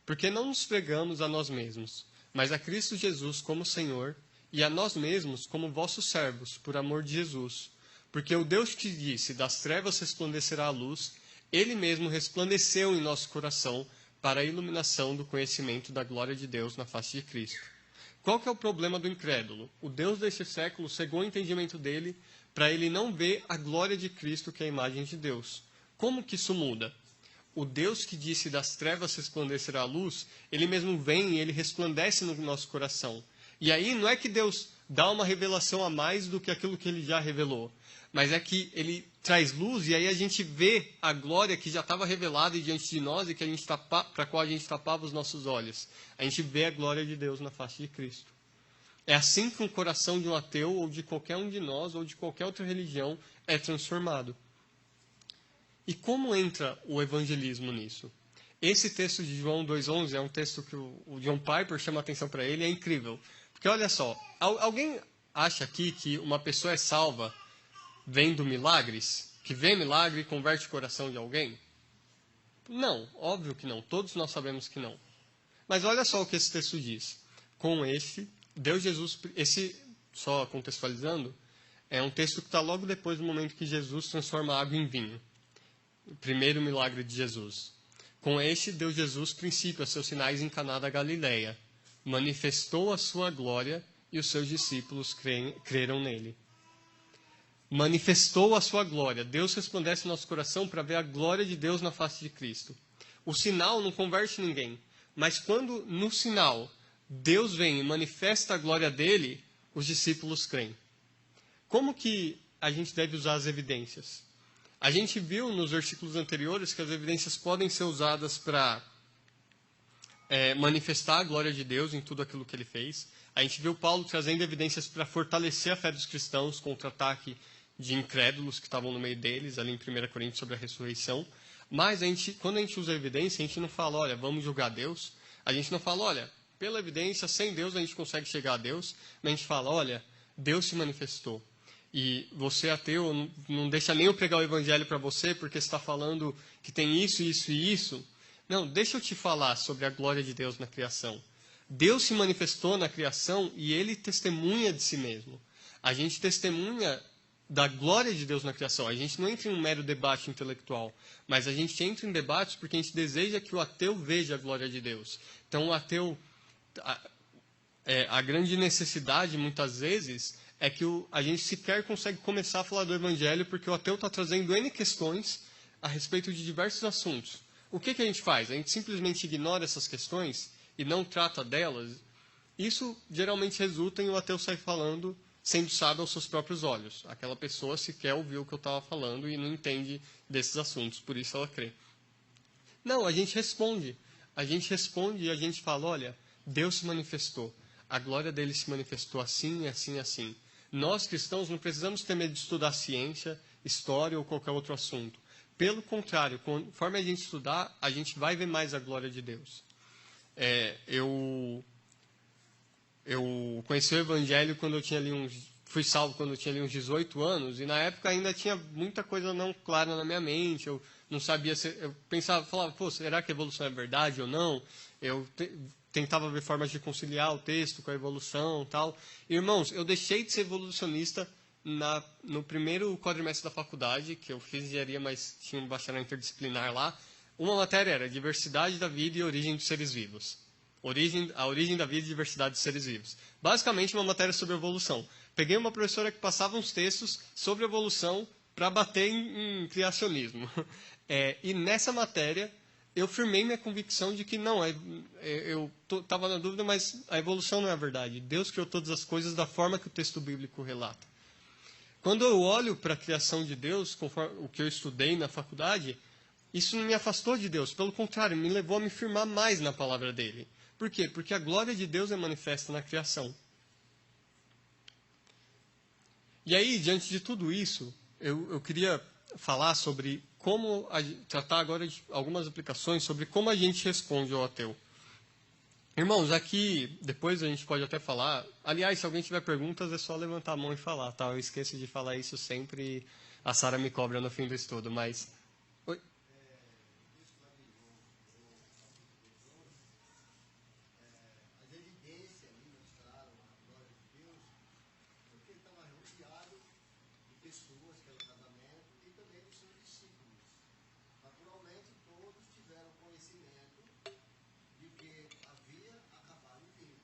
Porque não nos pregamos a nós mesmos, mas a Cristo Jesus como Senhor, e a nós mesmos como vossos servos, por amor de Jesus. Porque o Deus que disse: das trevas resplandecerá a luz, Ele mesmo resplandeceu em nosso coração para a iluminação do conhecimento da glória de Deus na face de Cristo. Qual que é o problema do incrédulo? O Deus deste século cegou o entendimento dele para ele não ver a glória de Cristo, que é a imagem de Deus. Como que isso muda? O Deus que disse: das trevas resplandecerá a luz, ele mesmo vem e ele resplandece no nosso coração. E aí não é que Deus dá uma revelação a mais do que aquilo que ele já revelou, mas é que ele traz luz e aí a gente vê a glória que já estava revelada diante de nós e que para a qual a gente tapava os nossos olhos. A gente vê a glória de Deus na face de Cristo. É assim que um coração de um ateu ou de qualquer um de nós ou de qualquer outra religião é transformado. E como entra o evangelismo nisso? Esse texto de João 2,11 é um texto que o John Piper chama a atenção para ele, é incrível. Porque olha só, alguém acha aqui que uma pessoa é salva vendo milagres? Que vê milagre e converte o coração de alguém? Não, óbvio que não. Todos nós sabemos que não. Mas olha só o que esse texto diz. Com este, Deus Jesus... só contextualizando, é um texto que está logo depois do momento que Jesus transforma a água em vinho. O primeiro milagre de Jesus. Com este, deu Jesus princípio a seus sinais em Caná da Galileia. Manifestou a sua glória e os seus discípulos creram nele. Manifestou a sua glória. Deus resplandece no nosso coração para ver a glória de Deus na face de Cristo. O sinal não converte ninguém. Mas quando no sinal Deus vem e manifesta a glória dele, os discípulos creem. Como que a gente deve usar as evidências? A gente viu nos versículos anteriores que as evidências podem ser usadas para manifestar a glória de Deus em tudo aquilo que ele fez. A gente viu Paulo trazendo evidências para fortalecer a fé dos cristãos contra o ataque de incrédulos que estavam no meio deles, ali em 1 Coríntios sobre a ressurreição. Mas quando a gente usa a evidência, a gente não fala, olha, vamos julgar Deus. A gente não fala, olha, pela evidência, sem Deus a gente consegue chegar a Deus. Mas a gente fala, olha, Deus se manifestou. E você, ateu, não deixa nem eu pregar o evangelho para você, porque você está falando que tem isso, isso e isso. Não, deixa eu te falar sobre a glória de Deus na criação. Deus se manifestou na criação e ele testemunha de si mesmo. A gente testemunha da glória de Deus na criação. A gente não entra em um mero debate intelectual, mas a gente entra em debates porque a gente deseja que o ateu veja a glória de Deus. Então, o ateu, a grande necessidade, muitas vezes, é que a gente sequer consegue começar a falar do Evangelho porque o ateu está trazendo N questões a respeito de diversos assuntos. O que a gente faz? A gente simplesmente ignora essas questões e não trata delas. Isso geralmente resulta em o ateu sair falando sendo sábio aos seus próprios olhos. Aquela pessoa sequer ouviu o que eu estava falando e não entende desses assuntos, por isso ela crê. Não, a gente responde. A gente responde e a gente fala, olha, Deus se manifestou. A glória dele se manifestou assim, assim, assim. Nós, cristãos, não precisamos ter medo de estudar ciência, história ou qualquer outro assunto. Pelo contrário, conforme a gente estudar, a gente vai ver mais a glória de Deus. Eu conheci o Evangelho quando eu tinha ali fui salvo quando eu tinha ali uns 18 anos, e na época ainda tinha muita coisa não clara na minha mente. Eu não sabia eu falava, pô, será que a evolução é verdade ou não? Eu tentava ver formas de conciliar o texto com a evolução e tal. Irmãos, eu deixei de ser evolucionista no primeiro quadrimestre da faculdade, que eu fiz engenharia, mas tinha um bacharel interdisciplinar lá. Uma matéria era diversidade da vida e origem dos seres vivos. A origem da vida e diversidade dos seres vivos. Basicamente, uma matéria sobre evolução. Peguei uma professora que passava uns textos sobre evolução para bater em criacionismo. E nessa matéria, eu firmei minha convicção de que não, eu estava na dúvida, mas a evolução não é a verdade. Deus criou todas as coisas da forma que o texto bíblico relata. Quando eu olho para a criação de Deus, conforme o que eu estudei na faculdade, isso não me afastou de Deus. Pelo contrário, me levou a me firmar mais na palavra dele. Por quê? Porque a glória de Deus é manifesta na criação. E aí, diante de tudo isso, eu queria falar sobre tratar agora de algumas aplicações sobre como a gente responde ao ateu. Irmãos, aqui, depois a gente pode até falar. Aliás, se alguém tiver perguntas, é só levantar a mão e falar, tá? Eu esqueço de falar isso sempre e a Sara me cobra no fim do estudo, mas... Oi? As evidências ali mostraram a glória de Deus, porque ele estava rodeado de pessoas pelo casamento e também dos seus discípulos. Naturalmente, todos tiveram conhecimento de que havia acabado o vinho.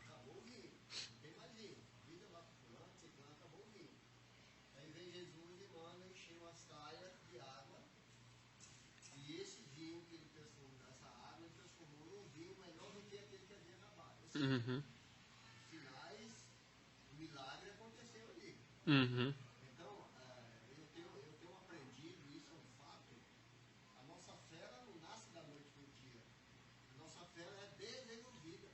Acabou o vinho, não tem mais vinho. A vida lá para fulano, ciclano, acabou o vinho. Aí vem Jesus e manda encher umas talhas de água. E esse vinho que ele transformou nessa água, ele transformou num vinho melhor do que aquele que havia acabado. Uhum. Sinais, o milagre aconteceu ali. Uhum. Então, eu tenho aprendido, isso é um fato, a nossa fé ela não nasce da noite para o dia. A nossa fé ela é desenvolvida.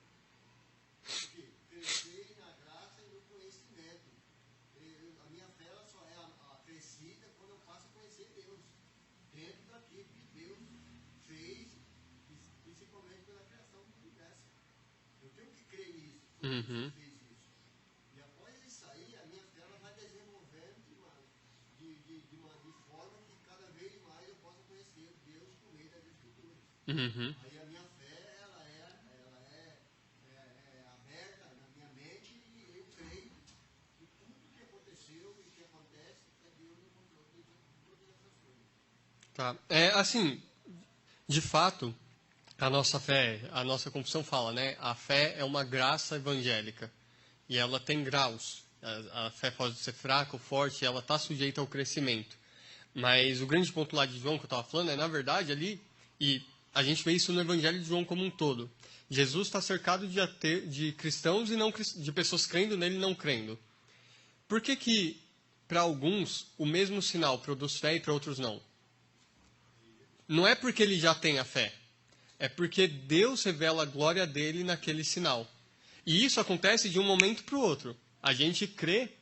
Porque crescer na graça e no conhecimento. A minha fé ela só é crescida quando eu eu passo a conhecer Deus dentro daquilo que Deus fez, principalmente pela criação do universo. Eu tenho que crer nisso. Uhum. Fez isso. E após isso aí, a minha fé ela vai desenvolvendo de forma que cada vez mais eu possa conhecer Deus por meio das Escrituras. Uhum. Aí a minha fé ela é aberta na minha mente e eu creio que tudo que aconteceu e que acontece é Deus no controle de todas essas coisas. Tá. Assim, de fato, a nossa confissão fala, né? A fé é uma graça evangélica e ela tem graus. A fé pode ser fraca ou forte, ela está sujeita ao crescimento. Mas o grande ponto lá de João que eu estava falando é, na verdade, ali, e a gente vê isso no Evangelho de João como um todo. Jesus está cercado de cristãos e não de pessoas crendo nele e não crendo. Por que para alguns, o mesmo sinal produz fé e para outros não? Não é porque ele já tem a fé. É porque Deus revela a glória dele naquele sinal. E isso acontece de um momento para o outro. A gente crê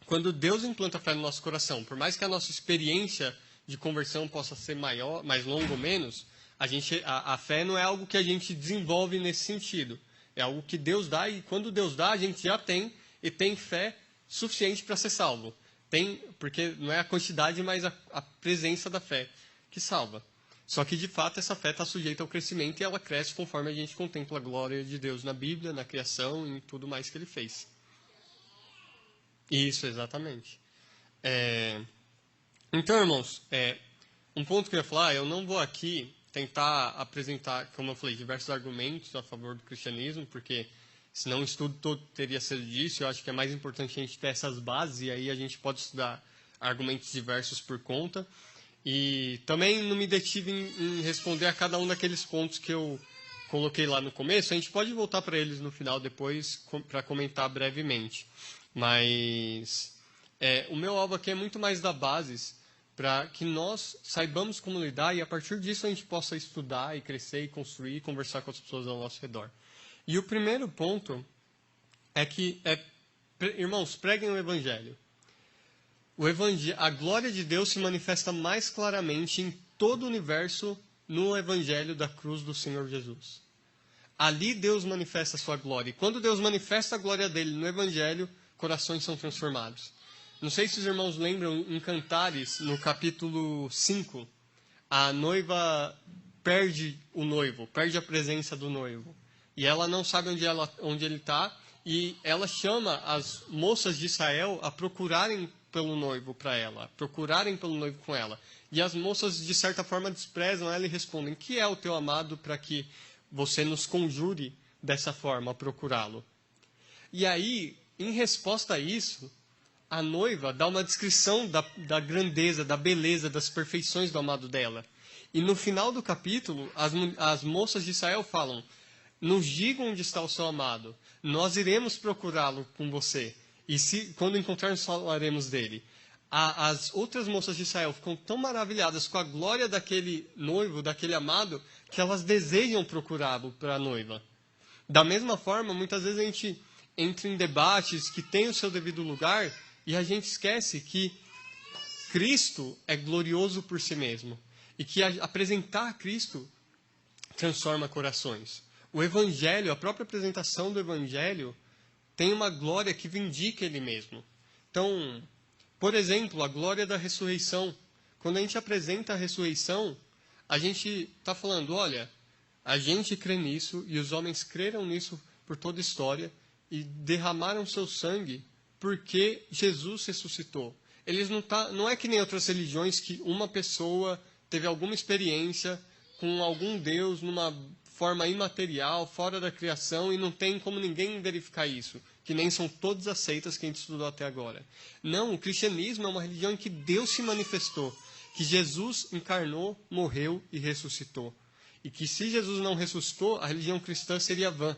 quando Deus implanta a fé no nosso coração. Por mais que a nossa experiência de conversão possa ser maior, mais longa ou menos, a fé não é algo que a gente desenvolve nesse sentido. É algo que Deus dá e quando Deus dá, a gente já tem e tem fé suficiente para ser salvo. Porque não é a quantidade, mas a presença da fé que salva. Só que, de fato, essa fé está sujeita ao crescimento e ela cresce conforme a gente contempla a glória de Deus na Bíblia, na criação e em tudo mais que ele fez. Isso, exatamente. Então, irmãos, um ponto que eu ia falar, eu não vou aqui tentar apresentar, como eu falei, diversos argumentos a favor do cristianismo, porque senão o estudo todo teria sido disso. Eu acho que é mais importante a gente ter essas bases e aí a gente pode estudar argumentos diversos por conta. E também não me detive em responder a cada um daqueles pontos que eu coloquei lá no começo. A gente pode voltar para eles no final depois para comentar brevemente. Mas o meu alvo aqui é muito mais dar bases para que nós saibamos como lidar e a partir disso a gente possa estudar e crescer e construir e conversar com as pessoas ao nosso redor. E o primeiro ponto é que, irmãos, preguem o Evangelho. A glória de Deus se manifesta mais claramente em todo o universo no Evangelho da cruz do Senhor Jesus. Ali Deus manifesta a sua glória. E quando Deus manifesta a glória dele no Evangelho, corações são transformados. Não sei se os irmãos lembram, em Cantares, no capítulo 5, a noiva perde o noivo, perde a presença do noivo. E ela não sabe onde ele está, e ela chama as moças de Israel a procurarem pelo noivo para ela, procurarem pelo noivo com ela. E as moças, de certa forma, desprezam ela e respondem: que é o teu amado para que você nos conjure dessa forma a procurá-lo? E aí, em resposta a isso, a noiva dá uma descrição da grandeza, da beleza, das perfeições do amado dela. E no final do capítulo, as moças de Israel falam: nos diga onde está o seu amado, nós iremos procurá-lo com você. E quando encontrarmos, falaremos dele. As outras moças de Israel ficam tão maravilhadas com a glória daquele noivo, daquele amado, que elas desejam procurá-lo para a noiva. Da mesma forma, muitas vezes a gente entra em debates que têm o seu devido lugar e a gente esquece que Cristo é glorioso por si mesmo. E que apresentar Cristo transforma corações. O Evangelho, a própria apresentação do Evangelho, tem uma glória que vindica ele mesmo. Então, por exemplo, a glória da ressurreição. Quando a gente apresenta a ressurreição, a gente está falando: olha, a gente crê nisso e os homens creram nisso por toda a história e derramaram seu sangue porque Jesus ressuscitou. Eles não é que nem outras religiões que uma pessoa teve alguma experiência com algum Deus numa forma imaterial, fora da criação, e não tem como ninguém verificar isso, que nem são todas as seitas que a gente estudou até agora. Não, o cristianismo é uma religião em que Deus se manifestou, que Jesus encarnou, morreu e ressuscitou. E que se Jesus não ressuscitou, a religião cristã seria vã.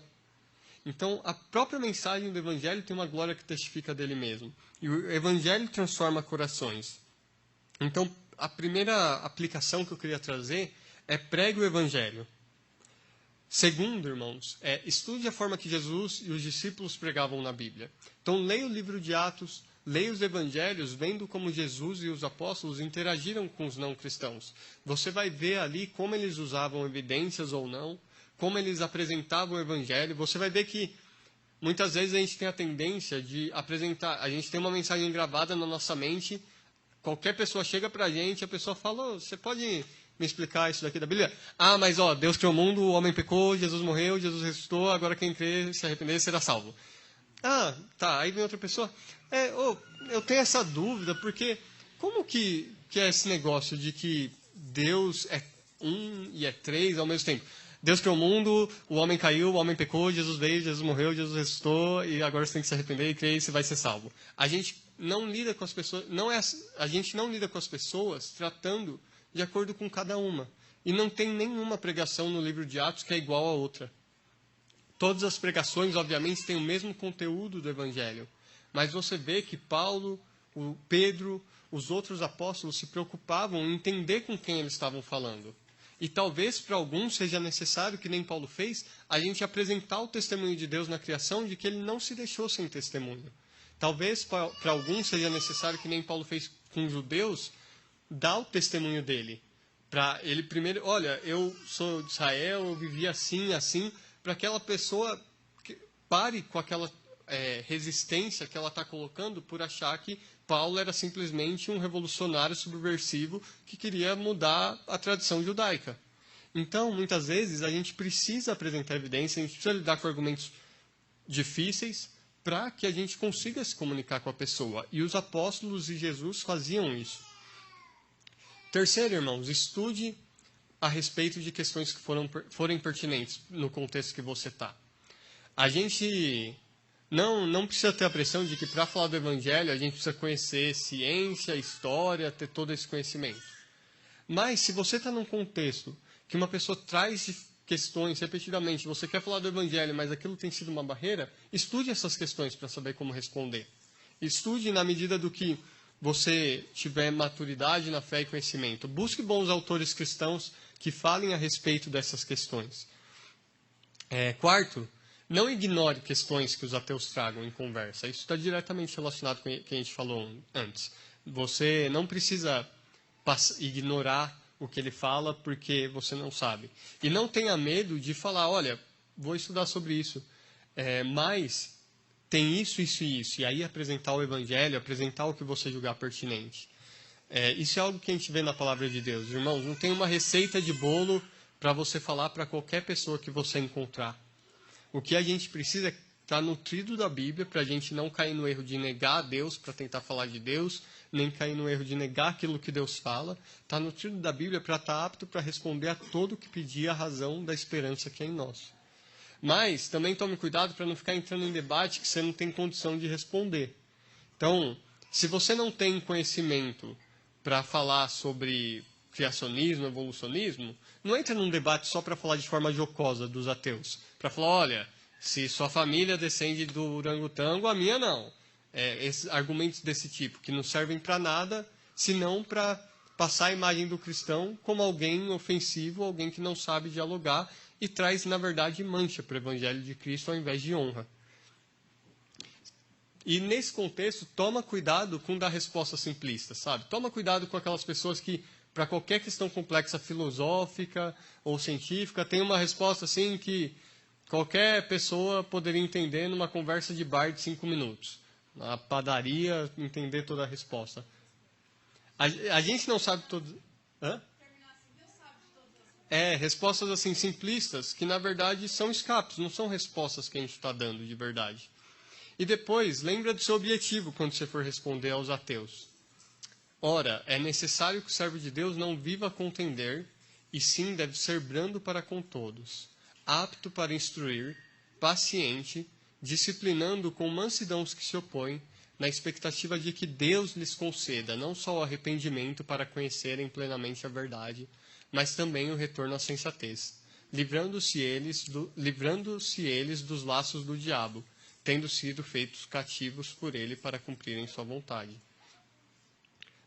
Então, a própria mensagem do Evangelho tem uma glória que testifica dele mesmo. E o Evangelho transforma corações. Então, a primeira aplicação que eu queria trazer é: pregue o Evangelho. Segundo, irmãos, estude a forma que Jesus e os discípulos pregavam na Bíblia. Então, leia o livro de Atos, leia os evangelhos vendo como Jesus e os apóstolos interagiram com os não cristãos. Você vai ver ali como eles usavam evidências ou não, como eles apresentavam o evangelho. Você vai ver que muitas vezes a gente tem a tendência de apresentar, a gente tem uma mensagem gravada na nossa mente, qualquer pessoa chega pra gente, a pessoa fala, você pode me explicar isso daqui da Bíblia? Ah, mas Deus criou o mundo, o homem pecou, Jesus morreu, Jesus ressuscitou, agora quem crer, se arrepender, será salvo. Ah, tá, aí vem outra pessoa, eu tenho essa dúvida, porque como que é esse negócio de que Deus é um e é três ao mesmo tempo? Deus criou o mundo, o homem caiu, o homem pecou, Jesus veio, Jesus morreu, Jesus ressuscitou, e agora você tem que se arrepender e crer e você vai ser salvo. A gente não lida com as pessoas, a gente não lida com as pessoas tratando de acordo com cada uma. E não tem nenhuma pregação no livro de Atos que é igual a outra. Todas as pregações, obviamente, têm o mesmo conteúdo do Evangelho. Mas você vê que Paulo, o Pedro, os outros apóstolos se preocupavam em entender com quem eles estavam falando. E talvez para alguns seja necessário, que nem Paulo fez, a gente apresentar o testemunho de Deus na criação de que ele não se deixou sem testemunho. Talvez para alguns seja necessário, que nem Paulo fez com os judeus, dar o testemunho dele. Para ele primeiro, olha, eu sou de Israel, eu vivi assim, assim, para aquela pessoa pare com aquela resistência que ela está colocando por achar que Paulo era simplesmente um revolucionário subversivo que queria mudar a tradição judaica. Então, muitas vezes, a gente precisa apresentar evidência, a gente precisa lidar com argumentos difíceis para que a gente consiga se comunicar com a pessoa. E os apóstolos e Jesus faziam isso. Terceiro, irmãos, estude a respeito de questões que forem pertinentes no contexto que você está. A gente não precisa ter a pressão de que para falar do Evangelho a gente precisa conhecer ciência, história, ter todo esse conhecimento. Mas se você está num contexto que uma pessoa traz questões repetidamente, você quer falar do Evangelho, mas aquilo tem sido uma barreira, estude essas questões para saber como responder. Estude na medida do que você tiver maturidade na fé e conhecimento. Busque bons autores cristãos que falem a respeito dessas questões. Quarto, não ignore questões que os ateus tragam em conversa. Isso está diretamente relacionado com o que a gente falou antes. Você não precisa ignorar o que ele fala porque você não sabe. E não tenha medo de falar, olha, vou estudar sobre isso, mas tem isso, isso e isso. E aí apresentar o Evangelho, apresentar o que você julgar pertinente. Isso é algo que a gente vê na palavra de Deus. Irmãos, não tem uma receita de bolo para você falar para qualquer pessoa que você encontrar. O que a gente precisa é estar nutrido da Bíblia para a gente não cair no erro de negar a Deus para tentar falar de Deus, nem cair no erro de negar aquilo que Deus fala. Estar nutrido da Bíblia para estar apto para responder a todo o que pedir a razão da esperança que é em nós. Mas também tome cuidado para não ficar entrando em debate que você não tem condição de responder. Então, se você não tem conhecimento para falar sobre criacionismo, evolucionismo, não entra num debate só para falar de forma jocosa dos ateus. Para falar, olha, se sua família descende do orangotango, a minha não. Esses argumentos desse tipo, que não servem para nada, senão para passar a imagem do cristão como alguém ofensivo, alguém que não sabe dialogar e traz, na verdade, mancha para o Evangelho de Cristo ao invés de honra. E nesse contexto, toma cuidado com dar resposta simplista, sabe? Toma cuidado com aquelas pessoas que, para qualquer questão complexa filosófica ou científica, tem uma resposta assim que qualquer pessoa poderia entender numa conversa de bar de 5 minutos. Na padaria, entender toda a resposta. A gente não sabe todo... Hã? Respostas assim simplistas, que na verdade são escapes, não são respostas que a gente está dando de verdade. E depois, lembra do seu objetivo quando você for responder aos ateus. Ora, é necessário que o servo de Deus não viva a contender, e sim deve ser brando para com todos, apto para instruir, paciente, disciplinando com mansidão os que se opõem, na expectativa de que Deus lhes conceda não só o arrependimento para conhecerem plenamente a verdade, mas também o retorno à sensatez, livrando-se eles dos laços do diabo, tendo sido feitos cativos por ele para cumprirem sua vontade.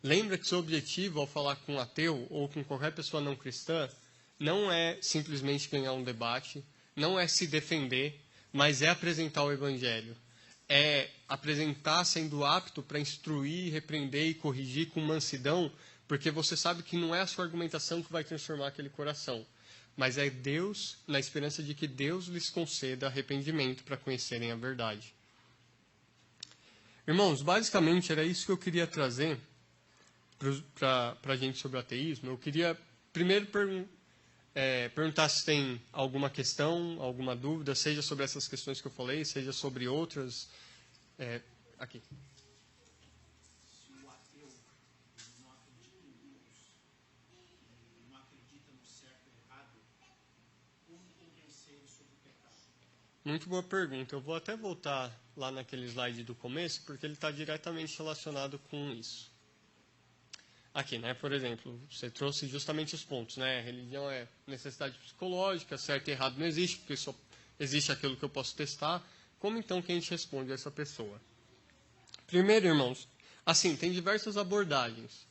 Lembra que seu objetivo ao falar com um ateu ou com qualquer pessoa não cristã não é simplesmente ganhar um debate, não é se defender, mas é apresentar o Evangelho. é apresentar sendo apto para instruir, repreender e corrigir com mansidão, porque você sabe que não é a sua argumentação que vai transformar aquele coração, mas é Deus, na esperança de que Deus lhes conceda arrependimento para conhecerem a verdade. Irmãos, basicamente era isso que eu queria trazer para a gente sobre o ateísmo. Eu queria primeiro perguntar se tem alguma questão, alguma dúvida, seja sobre essas questões que eu falei, seja sobre outras. Aqui. Se o ateu não acredita em Deus, não acredita no certo e errado, como convencer ele sobre o pecado? Muito boa pergunta. Eu vou até voltar lá naquele slide do começo, porque ele está diretamente relacionado com isso. Aqui, né? Por exemplo, você trouxe justamente os pontos, né? Religião é necessidade psicológica, certo e errado não existe, porque só existe aquilo que eu posso testar. Como então que a gente responde a essa pessoa? Primeiro, irmãos, assim, tem diversas abordagens.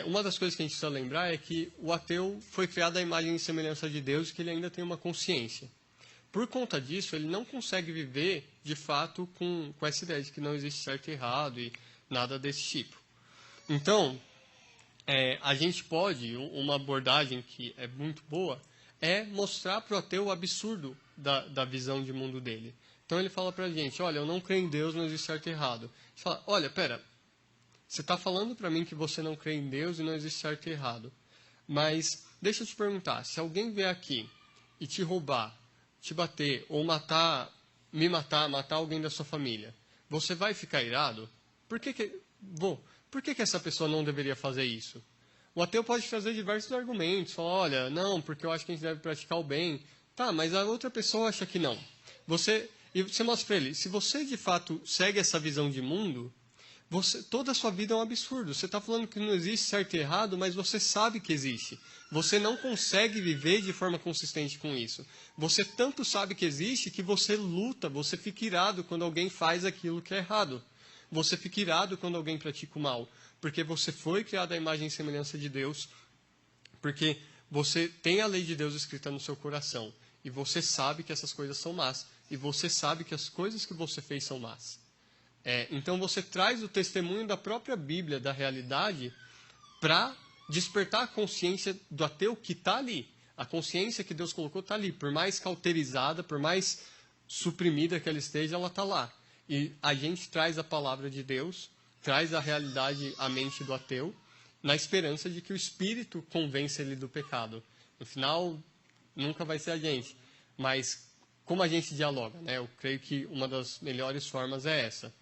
Uma das coisas que a gente precisa lembrar é que o ateu foi criado à imagem e semelhança de Deus e que ele ainda tem uma consciência. Por conta disso, ele não consegue viver, de fato, com essa ideia de que não existe certo e errado e nada desse tipo. Então, a gente pode, uma abordagem que é muito boa, é mostrar para o ateu o absurdo da visão de mundo dele. Então ele fala para a gente, olha, eu não creio em Deus, não existe certo e errado. A gente fala, olha, pera, você está falando para mim que você não crê em Deus e não existe certo e errado. Mas deixa eu te perguntar, se alguém vier aqui e te roubar, te bater ou matar alguém da sua família, você vai ficar irado? Por que essa pessoa não deveria fazer isso? O ateu pode trazer diversos argumentos, falar, olha, não, porque eu acho que a gente deve praticar o bem. Tá, mas a outra pessoa acha que não. E você mostra para ele, se você de fato segue essa visão de mundo, toda a sua vida é um absurdo. Você está falando que não existe certo e errado, mas você sabe que existe. Você não consegue viver de forma consistente com isso. Você tanto sabe que existe que você luta, você fica irado quando alguém faz aquilo que é errado. Você fica irado quando alguém pratica o mal. Porque você foi criado à imagem e semelhança de Deus. Porque você tem a lei de Deus escrita no seu coração. E você sabe que essas coisas são más. E você sabe que as coisas que você fez são más. Então você traz o testemunho da própria Bíblia, da realidade, para despertar a consciência do ateu que está ali. A consciência que Deus colocou está ali. Por mais cauterizada, por mais suprimida que ela esteja, ela está lá. E a gente traz a palavra de Deus, traz a realidade à mente do ateu, na esperança de que o Espírito convença ele do pecado. No final, nunca vai ser a gente. Mas como a gente dialoga, né? Eu creio que uma das melhores formas é essa.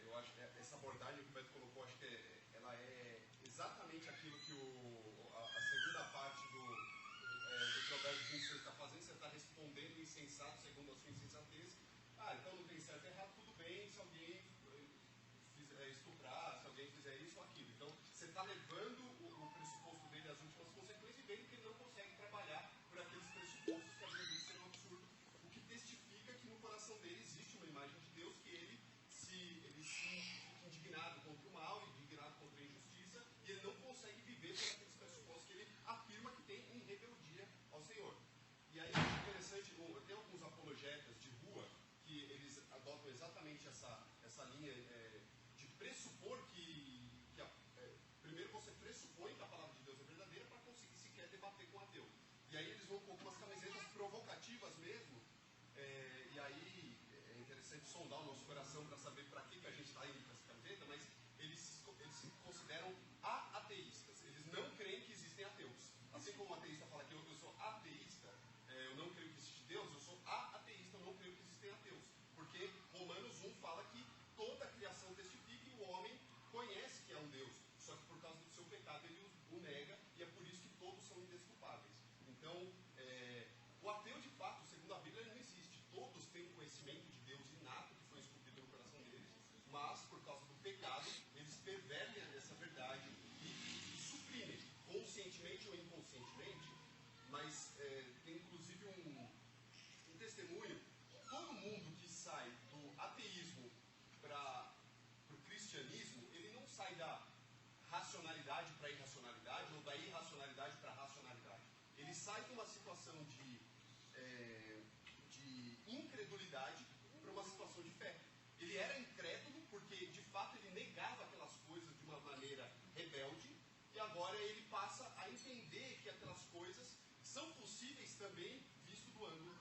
Eu acho que essa abordagem que o Beto colocou, acho que ela é exatamente aquilo que a segunda parte do provérbio que você está fazendo, você está respondendo insensato segundo a sua insensatez. Então não tem certo e errado, tudo bem se alguém estuprar, se alguém fizer isso ou aquilo. Então você está levando o pressuposto dele às últimas consequências e vendo que ele não consegue trabalhar por aqueles pressupostos que às vezes são absurdos, o que testifica que no coração dele existe uma imagem de Deus que ele fica indignado contra o mal, indignado contra a injustiça, e ele não consegue viver por aqueles pressupostos que ele afirma que tem em rebeldia ao Senhor. E aí é interessante, tem alguns apologetas de rua que eles adotam exatamente essa linha de pressupor primeiro você pressupõe que a palavra de Deus é verdadeira para conseguir sequer debater com o ateu. E aí eles vão com algumas camisetas provocativas mesmo, e aí é interessante sondar o nosso coração para saber para que a gente está indo com essa camiseta, mas eles se consideram ateístas. Eles não creem que existem ateus. Assim como o ateísta fala que eu sou ateísta, eu não creio que existe Deus, eu sou ateísta, eu não creio que existem ateus. Porque Romanos 1 fala que toda a criação testifica e o homem conhece que é um Deus. Só que por causa do seu pecado ele o nega e é por isso que todos são indesculpáveis. Então, o ateu de fato, segundo a Bíblia, não existe. Todos têm conhecimento de Deus inato que foi esculpido no coração deles, mas por causa do pecado, eles pervertem essa verdade e suprimem, conscientemente ou inconscientemente. Mas tem inclusive um testemunho. Todo mundo que sai do ateísmo para o cristianismo, ele não sai da racionalidade para a irracionalidade ou da irracionalidade para a racionalidade. Ele sai de uma situação de incredulidade situação de fé. Ele era incrédulo porque, de fato, ele negava aquelas coisas de uma maneira rebelde, e agora ele passa a entender que aquelas coisas são possíveis também visto do ângulo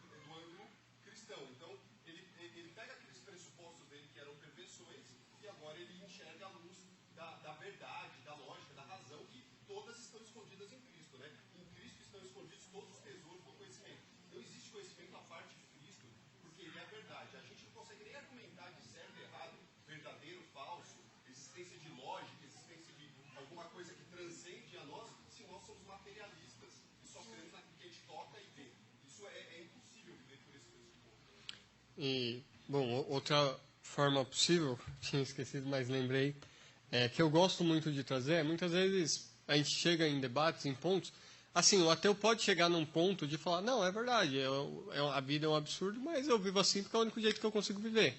cristão. Então, ele pega aqueles pressupostos dele que eram perversões e agora ele enxerga a luz da verdade, da lógica, da razão, que todas estão escondidas em Cristo, né? Em Cristo estão escondidos todos os tesouros do conhecimento. Não existe conhecimento à parte de Cristo, porque ele é a verdade. A gente não consegue nem argumentar de certo e errado, verdadeiro, falso, existência de lógica, existência de alguma coisa que transcende a nós, se nós somos materialistas e só cremos naquilo que a gente toca e vê. Isso é impossível viver por esse pressuposto. E, bom, outra forma possível, tinha esquecido, mas lembrei, que eu gosto muito de trazer, muitas vezes a gente chega em debates, em pontos, assim, o ateu pode chegar num ponto de falar, não, é verdade, a vida é um absurdo, mas eu vivo assim porque é o único jeito que eu consigo viver.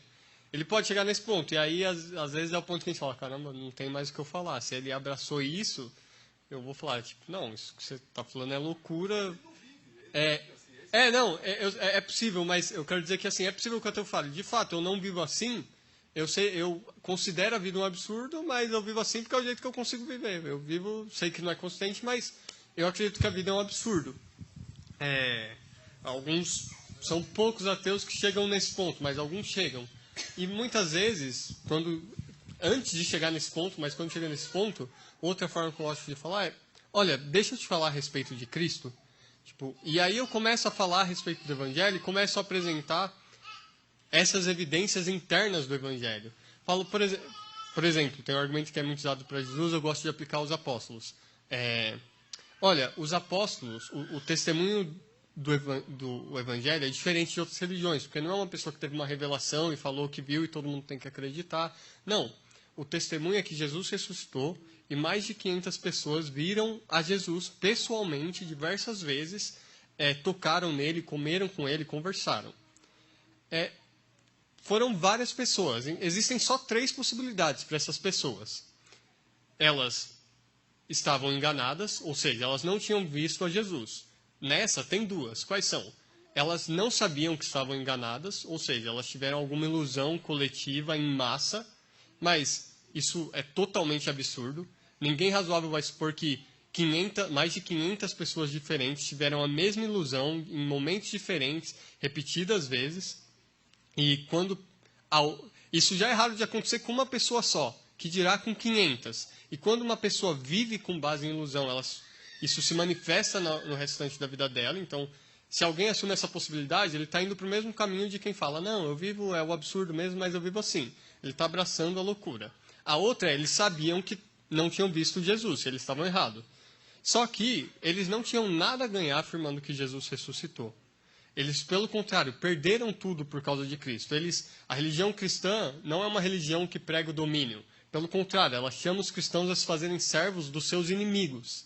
Ele pode chegar nesse ponto, e aí às vezes é o ponto que a gente fala, caramba, não tem mais o que eu falar. Se ele abraçou isso, eu vou falar, tipo, não, isso que você está falando é loucura. É possível, mas eu quero dizer que assim, é possível que eu fale, de fato, eu não vivo assim, eu considero a vida um absurdo, mas eu vivo assim porque é o jeito que eu consigo viver. Eu vivo, sei que não é consistente, mas eu acredito que a vida é um absurdo. São poucos ateus que chegam nesse ponto, mas alguns chegam. E muitas vezes, antes de chegar nesse ponto, mas quando chega nesse ponto, outra forma que eu gosto de falar é, olha, deixa eu te falar a respeito de Cristo. E aí eu começo a falar a respeito do Evangelho e começo a apresentar essas evidências internas do Evangelho. Falo, por exemplo, tem um argumento que é muito usado para Jesus, eu gosto de aplicar aos apóstolos. Olha, os apóstolos, o testemunho do Evangelho é diferente de outras religiões, porque não é uma pessoa que teve uma revelação e falou que viu e todo mundo tem que acreditar. Não, o testemunho é que Jesus ressuscitou e mais de 500 pessoas viram a Jesus pessoalmente diversas vezes, tocaram nele, comeram com ele, conversaram. Foram várias pessoas. Existem só 3 possibilidades para essas pessoas. Elas estavam enganadas, ou seja, elas não tinham visto a Jesus. Nessa, tem 2. Quais são? Elas não sabiam que estavam enganadas, ou seja, elas tiveram alguma ilusão coletiva em massa, mas isso é totalmente absurdo. Ninguém razoável vai supor que mais de 500 pessoas diferentes tiveram a mesma ilusão em momentos diferentes, repetidas vezes. E isso já é raro de acontecer com uma pessoa só, que dirá com 500. E quando uma pessoa vive com base em ilusão, isso se manifesta no restante da vida dela. Então, se alguém assume essa possibilidade, ele está indo para o mesmo caminho de quem fala, não, eu vivo, é o absurdo mesmo, mas eu vivo assim. Ele está abraçando a loucura. A outra eles sabiam que não tinham visto Jesus, eles estavam errados. Só que eles não tinham nada a ganhar afirmando que Jesus ressuscitou. Eles, pelo contrário, perderam tudo por causa de Cristo. A religião cristã não é uma religião que prega o domínio. Pelo contrário, ela chama os cristãos a se fazerem servos dos seus inimigos.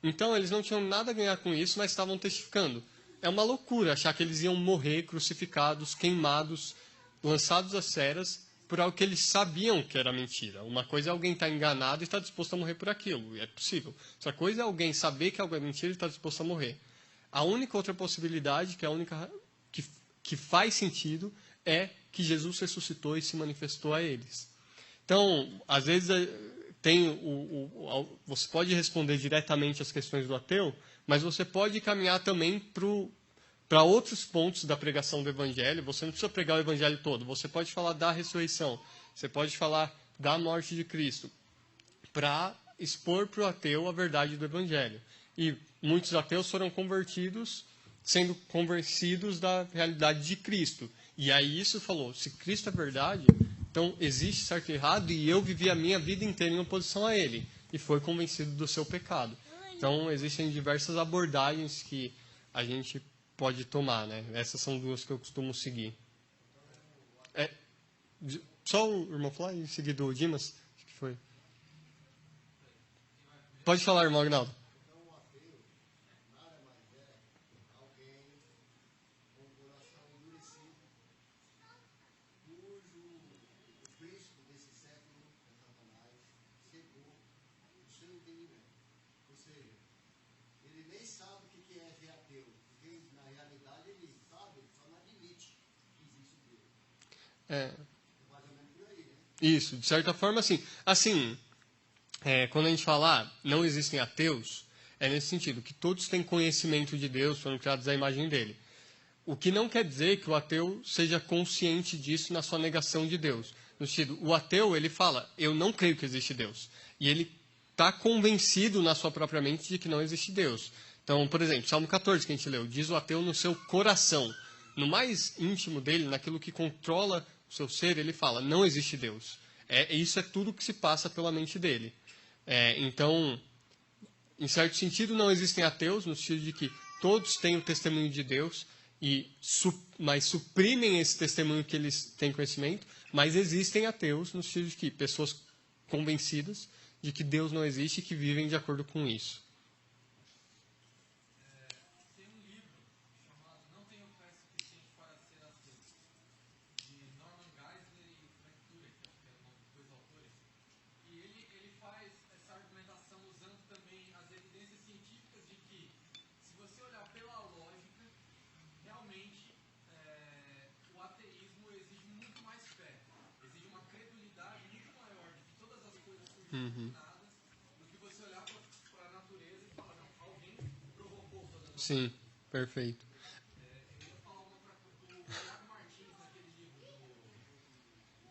Então, eles não tinham nada a ganhar com isso, mas estavam testificando. É uma loucura achar que eles iam morrer crucificados, queimados, lançados às feras, por algo que eles sabiam que era mentira. Uma coisa é alguém estar enganado e estar disposto a morrer por aquilo. É possível. Outra coisa é alguém saber que algo é mentira e estar disposto a morrer. A única outra possibilidade, que é a única que faz sentido, é que Jesus ressuscitou e se manifestou a eles. Então, às vezes, você pode responder diretamente às questões do ateu, mas você pode caminhar também para outros pontos da pregação do Evangelho. Você não precisa pregar o Evangelho todo. Você pode falar da ressurreição. Você pode falar da morte de Cristo, para expor para o ateu a verdade do Evangelho. E muitos ateus foram sendo convencidos da realidade de Cristo. E aí isso falou, se Cristo é verdade, então existe certo e errado, e eu vivi a minha vida inteira em oposição a ele. E foi convencido do seu pecado. Então existem diversas abordagens que a gente pode tomar, né? Essas são 2 que eu costumo seguir. Só o irmão falar e seguir do Dimas? Acho que foi. Pode falar, irmão Agnaldo. Isso, de certa forma, assim, quando a gente fala não existem ateus, é nesse sentido, que todos têm conhecimento de Deus, foram criados à imagem dele. O que não quer dizer que o ateu seja consciente disso na sua negação de Deus. No sentido, o ateu, ele fala, eu não creio que existe Deus. E ele está convencido na sua própria mente de que não existe Deus. Então, por exemplo, Salmo 14 que a gente leu, diz o ateu no seu coração, no mais íntimo dele, naquilo que controla o seu ser, ele fala, não existe Deus. Isso é tudo que se passa pela mente dele. Então, em certo sentido, não existem ateus, no sentido de que todos têm o testemunho de Deus, mas suprimem esse testemunho que eles têm conhecimento, mas existem ateus, no sentido de que pessoas convencidas de que Deus não existe e que vivem de acordo com isso. Tem um livro chamado Não Tenho Fé Suficiente para Ser Ateu, de Norman Geisler e Frank Turek, que é o nome dos dois autores. E ele faz essa argumentação usando também as evidências científicas de que, se você olhar pela lógica, realmente o ateísmo exige muito mais fé, exige uma credulidade muito maior de que todas as coisas surgem nada, do que você olhar para a natureza e falar, não, alguém provocou todas as coisas. Sim, perfeito. Eu ia falar uma outra coisa, o Iago Martins, naquele livro do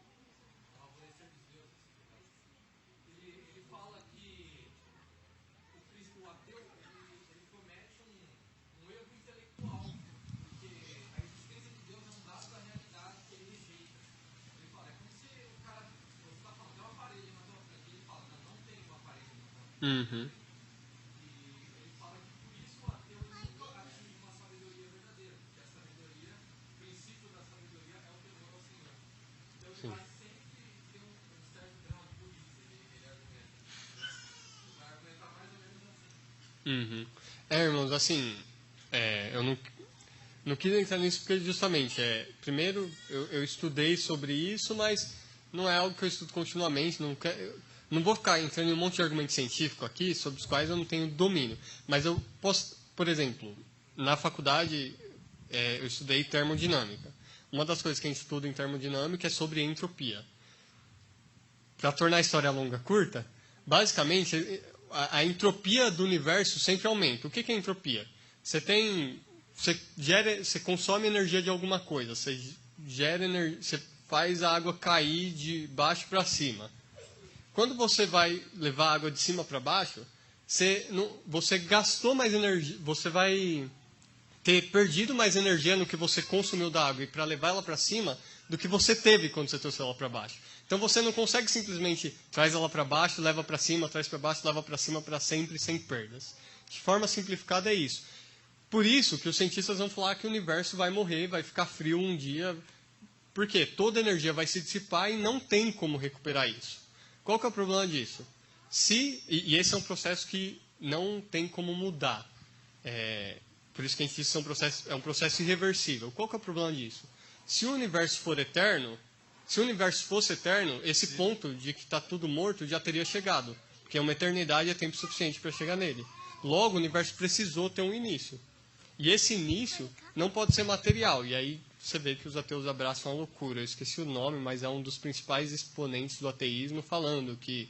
Alvorecer dos Deuses, ele fala que o ateu ele comete um erro intelectual, porque a existência de Deus é um dado da realidade que ele rejeita. Ele fala, é como se o cara, você está falando, tem um aparelho na tua frente, ele fala, não tem um aparelho na tua frente. E ele fala que por isso o ateu nunca atinge uma sabedoria verdadeira, porque a sabedoria, o princípio da sabedoria é o temor ao Senhor. Então ele vai sempre ter um certo grau de burrice, ele argumenta. Ele vai argumentar mais ou menos assim. Irmãos, assim, eu não quis entrar nisso porque justamente, primeiro, eu estudei sobre isso, mas não é algo que eu estudo continuamente, não vou ficar entrando em um monte de argumento científico aqui, sobre os quais eu não tenho domínio. Mas eu posso, por exemplo, na faculdade, eu estudei termodinâmica. Uma das coisas que a gente estuda em termodinâmica é sobre entropia. Para tornar a história longa curta, basicamente, a entropia do universo sempre aumenta. O que é entropia? Você consome energia de alguma coisa, você faz a água cair de baixo para cima. Quando você vai levar a água de cima para baixo, você gastou mais energia, você vai ter perdido mais energia no que você consumiu da água e para levar ela para cima do que você teve quando você trouxe ela para baixo. Então você não consegue simplesmente traz ela para baixo, leva para cima, traz para baixo, leva para cima para sempre sem perdas. De forma simplificada é isso. Por isso que os cientistas vão falar que o universo vai morrer, vai ficar frio um dia, porque toda energia vai se dissipar e não tem como recuperar isso. Qual que é o problema disso? E esse é um processo que não tem como mudar. Por isso que a gente diz que é um processo irreversível. Qual que é o problema disso? Se o universo for eterno, se o universo fosse eterno, esse ponto de que está tudo morto já teria chegado. Porque uma eternidade é tempo suficiente para chegar nele. Logo, o universo precisou ter um início. E esse início não pode ser material. E aí você vê que os ateus abraçam a loucura. Eu esqueci o nome, mas é um dos principais exponentes do ateísmo falando que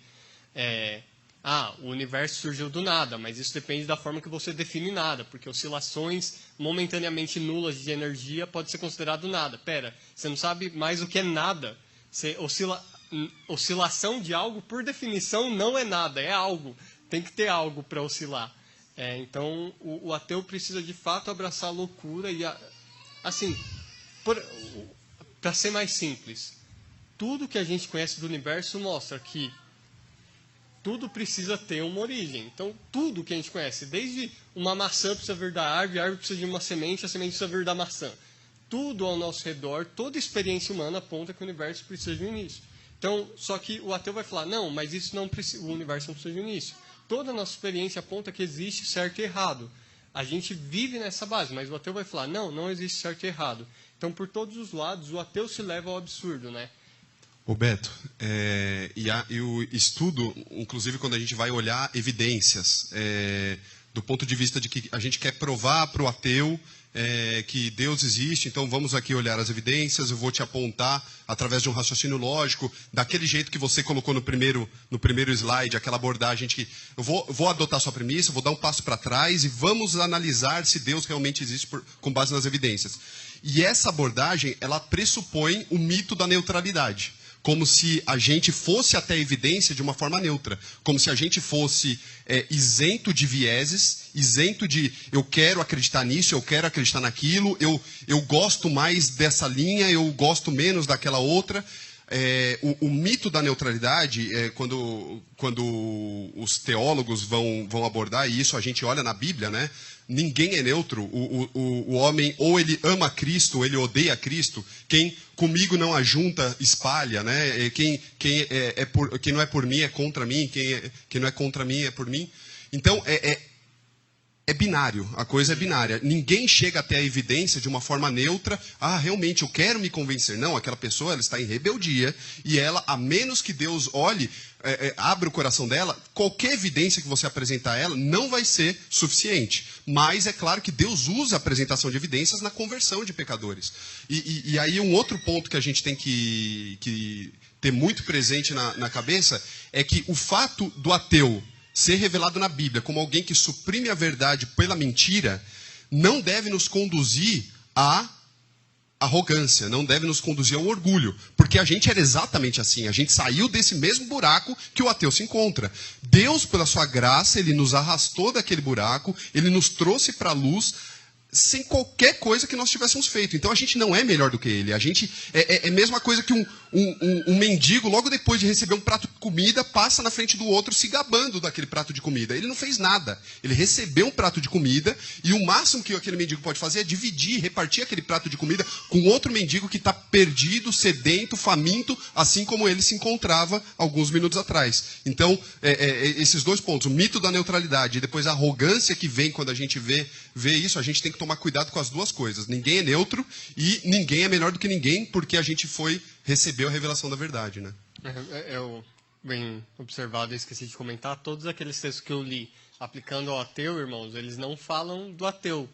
o universo surgiu do nada, mas isso depende da forma que você define nada, porque oscilações momentaneamente nulas de energia pode ser considerado nada. Pera, você não sabe mais o que é nada. Oscilação de algo, por definição, não é nada, é algo. Tem que ter algo para oscilar. Então, o ateu precisa de fato abraçar a loucura e, assim, para ser mais simples, tudo que a gente conhece do universo mostra que tudo precisa ter uma origem. Então, tudo que a gente conhece, desde uma maçã precisa vir da árvore, a árvore precisa de uma semente, a semente precisa vir da maçã. Tudo ao nosso redor, toda experiência humana aponta que o universo precisa de um início. Então, só que o ateu vai falar, não, mas isso não precisa, o universo não precisa de um início. Toda a nossa experiência aponta que existe certo e errado. A gente vive nessa base, mas o ateu vai falar, não existe certo e errado. Então, por todos os lados, o ateu se leva ao absurdo, né? Ô Beto, e o estudo, inclusive quando a gente vai olhar evidências, do ponto de vista de que a gente quer provar para o ateu que Deus existe, então vamos aqui olhar as evidências, eu vou te apontar através de um raciocínio lógico, daquele jeito que você colocou no primeiro slide, aquela abordagem de que eu vou adotar sua premissa, vou dar um passo para trás e vamos analisar se Deus realmente existe com base nas evidências. E essa abordagem, ela pressupõe o mito da neutralidade. Como se a gente fosse até a evidência de uma forma neutra. Como se a gente fosse isento de vieses, isento de eu quero acreditar nisso, eu quero acreditar naquilo, eu gosto mais dessa linha, eu gosto menos daquela outra. O mito da neutralidade, quando os teólogos vão abordar, e isso a gente olha na Bíblia, né? Ninguém é neutro. O homem, ou ele ama Cristo, ou ele odeia Cristo. Quem comigo não ajunta, espalha, né? Quem não é por mim é contra mim, quem não é contra mim é por mim. Então, é binário, a coisa é binária. Ninguém chega até a evidência de uma forma neutra. Ah, realmente, eu quero me convencer. Não, aquela pessoa ela está em rebeldia e ela, a menos que Deus olhe, abra o coração dela, qualquer evidência que você apresentar a ela não vai ser suficiente. Mas é claro que Deus usa a apresentação de evidências na conversão de pecadores. E aí um outro ponto que a gente tem que ter muito presente na cabeça é que o fato do ateu ser revelado na Bíblia como alguém que suprime a verdade pela mentira, não deve nos conduzir à arrogância, não deve nos conduzir ao orgulho. Porque a gente era exatamente assim, a gente saiu desse mesmo buraco que o ateu se encontra. Deus, pela sua graça, ele nos arrastou daquele buraco, ele nos trouxe para a luz, sem qualquer coisa que nós tivéssemos feito. Então a gente não é melhor do que ele. A gente é a mesma coisa que um mendigo, logo depois de receber um prato de comida, passa na frente do outro se gabando daquele prato de comida. Ele não fez nada. Ele recebeu um prato de comida e o máximo que aquele mendigo pode fazer é dividir, repartir aquele prato de comida com outro mendigo que está perdido, sedento, faminto, assim como ele se encontrava alguns minutos atrás. Então, esses dois pontos, o mito da neutralidade e depois a arrogância que vem quando a gente vê isso, a gente tem que tomar cuidado com as duas coisas. Ninguém é neutro e ninguém é melhor do que ninguém porque a gente recebeu a revelação da verdade, né? Eu, bem observado, eu esqueci de comentar, todos aqueles textos que eu li aplicando ao ateu, irmãos, eles não falam do ateu.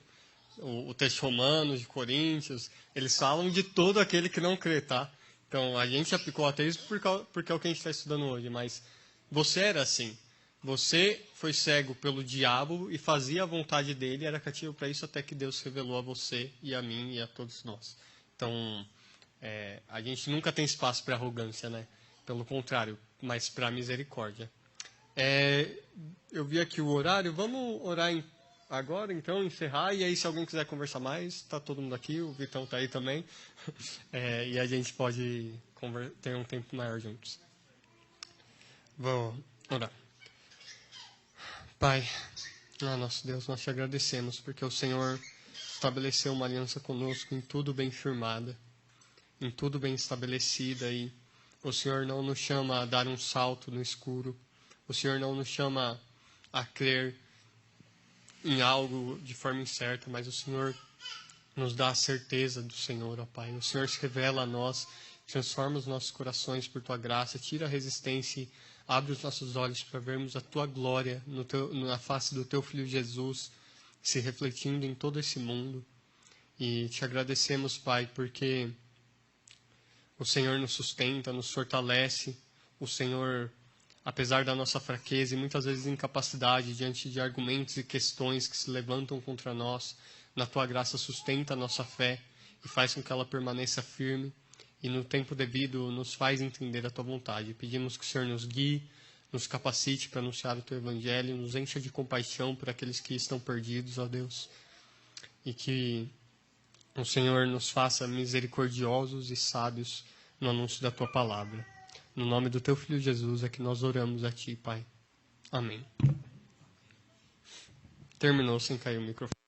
O texto romano, de Coríntios, eles falam de todo aquele que não crê, tá? Então, a gente aplicou o ateísmo porque é o que a gente está estudando hoje, mas você era assim. Você foi cego pelo diabo e fazia a vontade dele, era cativo para isso até que Deus revelou a você e a mim e a todos nós. Então, a gente nunca tem espaço para arrogância, né? Pelo contrário, mas para misericórdia. Eu vi aqui o horário, vamos orar agora, então, encerrar, e aí se alguém quiser conversar mais, está todo mundo aqui, o Vitão está aí também, e a gente pode ter um tempo maior juntos. Vou orar. Pai, nosso Deus, nós te agradecemos porque o Senhor estabeleceu uma aliança conosco em tudo bem firmada, em tudo bem estabelecida, e o Senhor não nos chama a dar um salto no escuro, o Senhor não nos chama a crer em algo de forma incerta, mas o Senhor nos dá a certeza do Senhor, ó Pai. O Senhor se revela a nós, transforma os nossos corações por Tua graça, tira a resistência e abre os nossos olhos para vermos a Tua glória na face do Teu Filho Jesus, se refletindo em todo esse mundo. E te agradecemos, Pai, porque o Senhor nos sustenta, nos fortalece. O Senhor, apesar da nossa fraqueza e muitas vezes incapacidade diante de argumentos e questões que se levantam contra nós, na Tua graça sustenta a nossa fé e faz com que ela permaneça firme. E no tempo devido nos faz entender a Tua vontade. Pedimos que o Senhor nos guie, nos capacite para anunciar o Teu Evangelho, nos encha de compaixão por aqueles que estão perdidos, ó Deus. E que o Senhor nos faça misericordiosos e sábios no anúncio da Tua palavra. No nome do Teu Filho Jesus é que nós oramos a Ti, Pai. Amém. Terminou sem cair o microfone.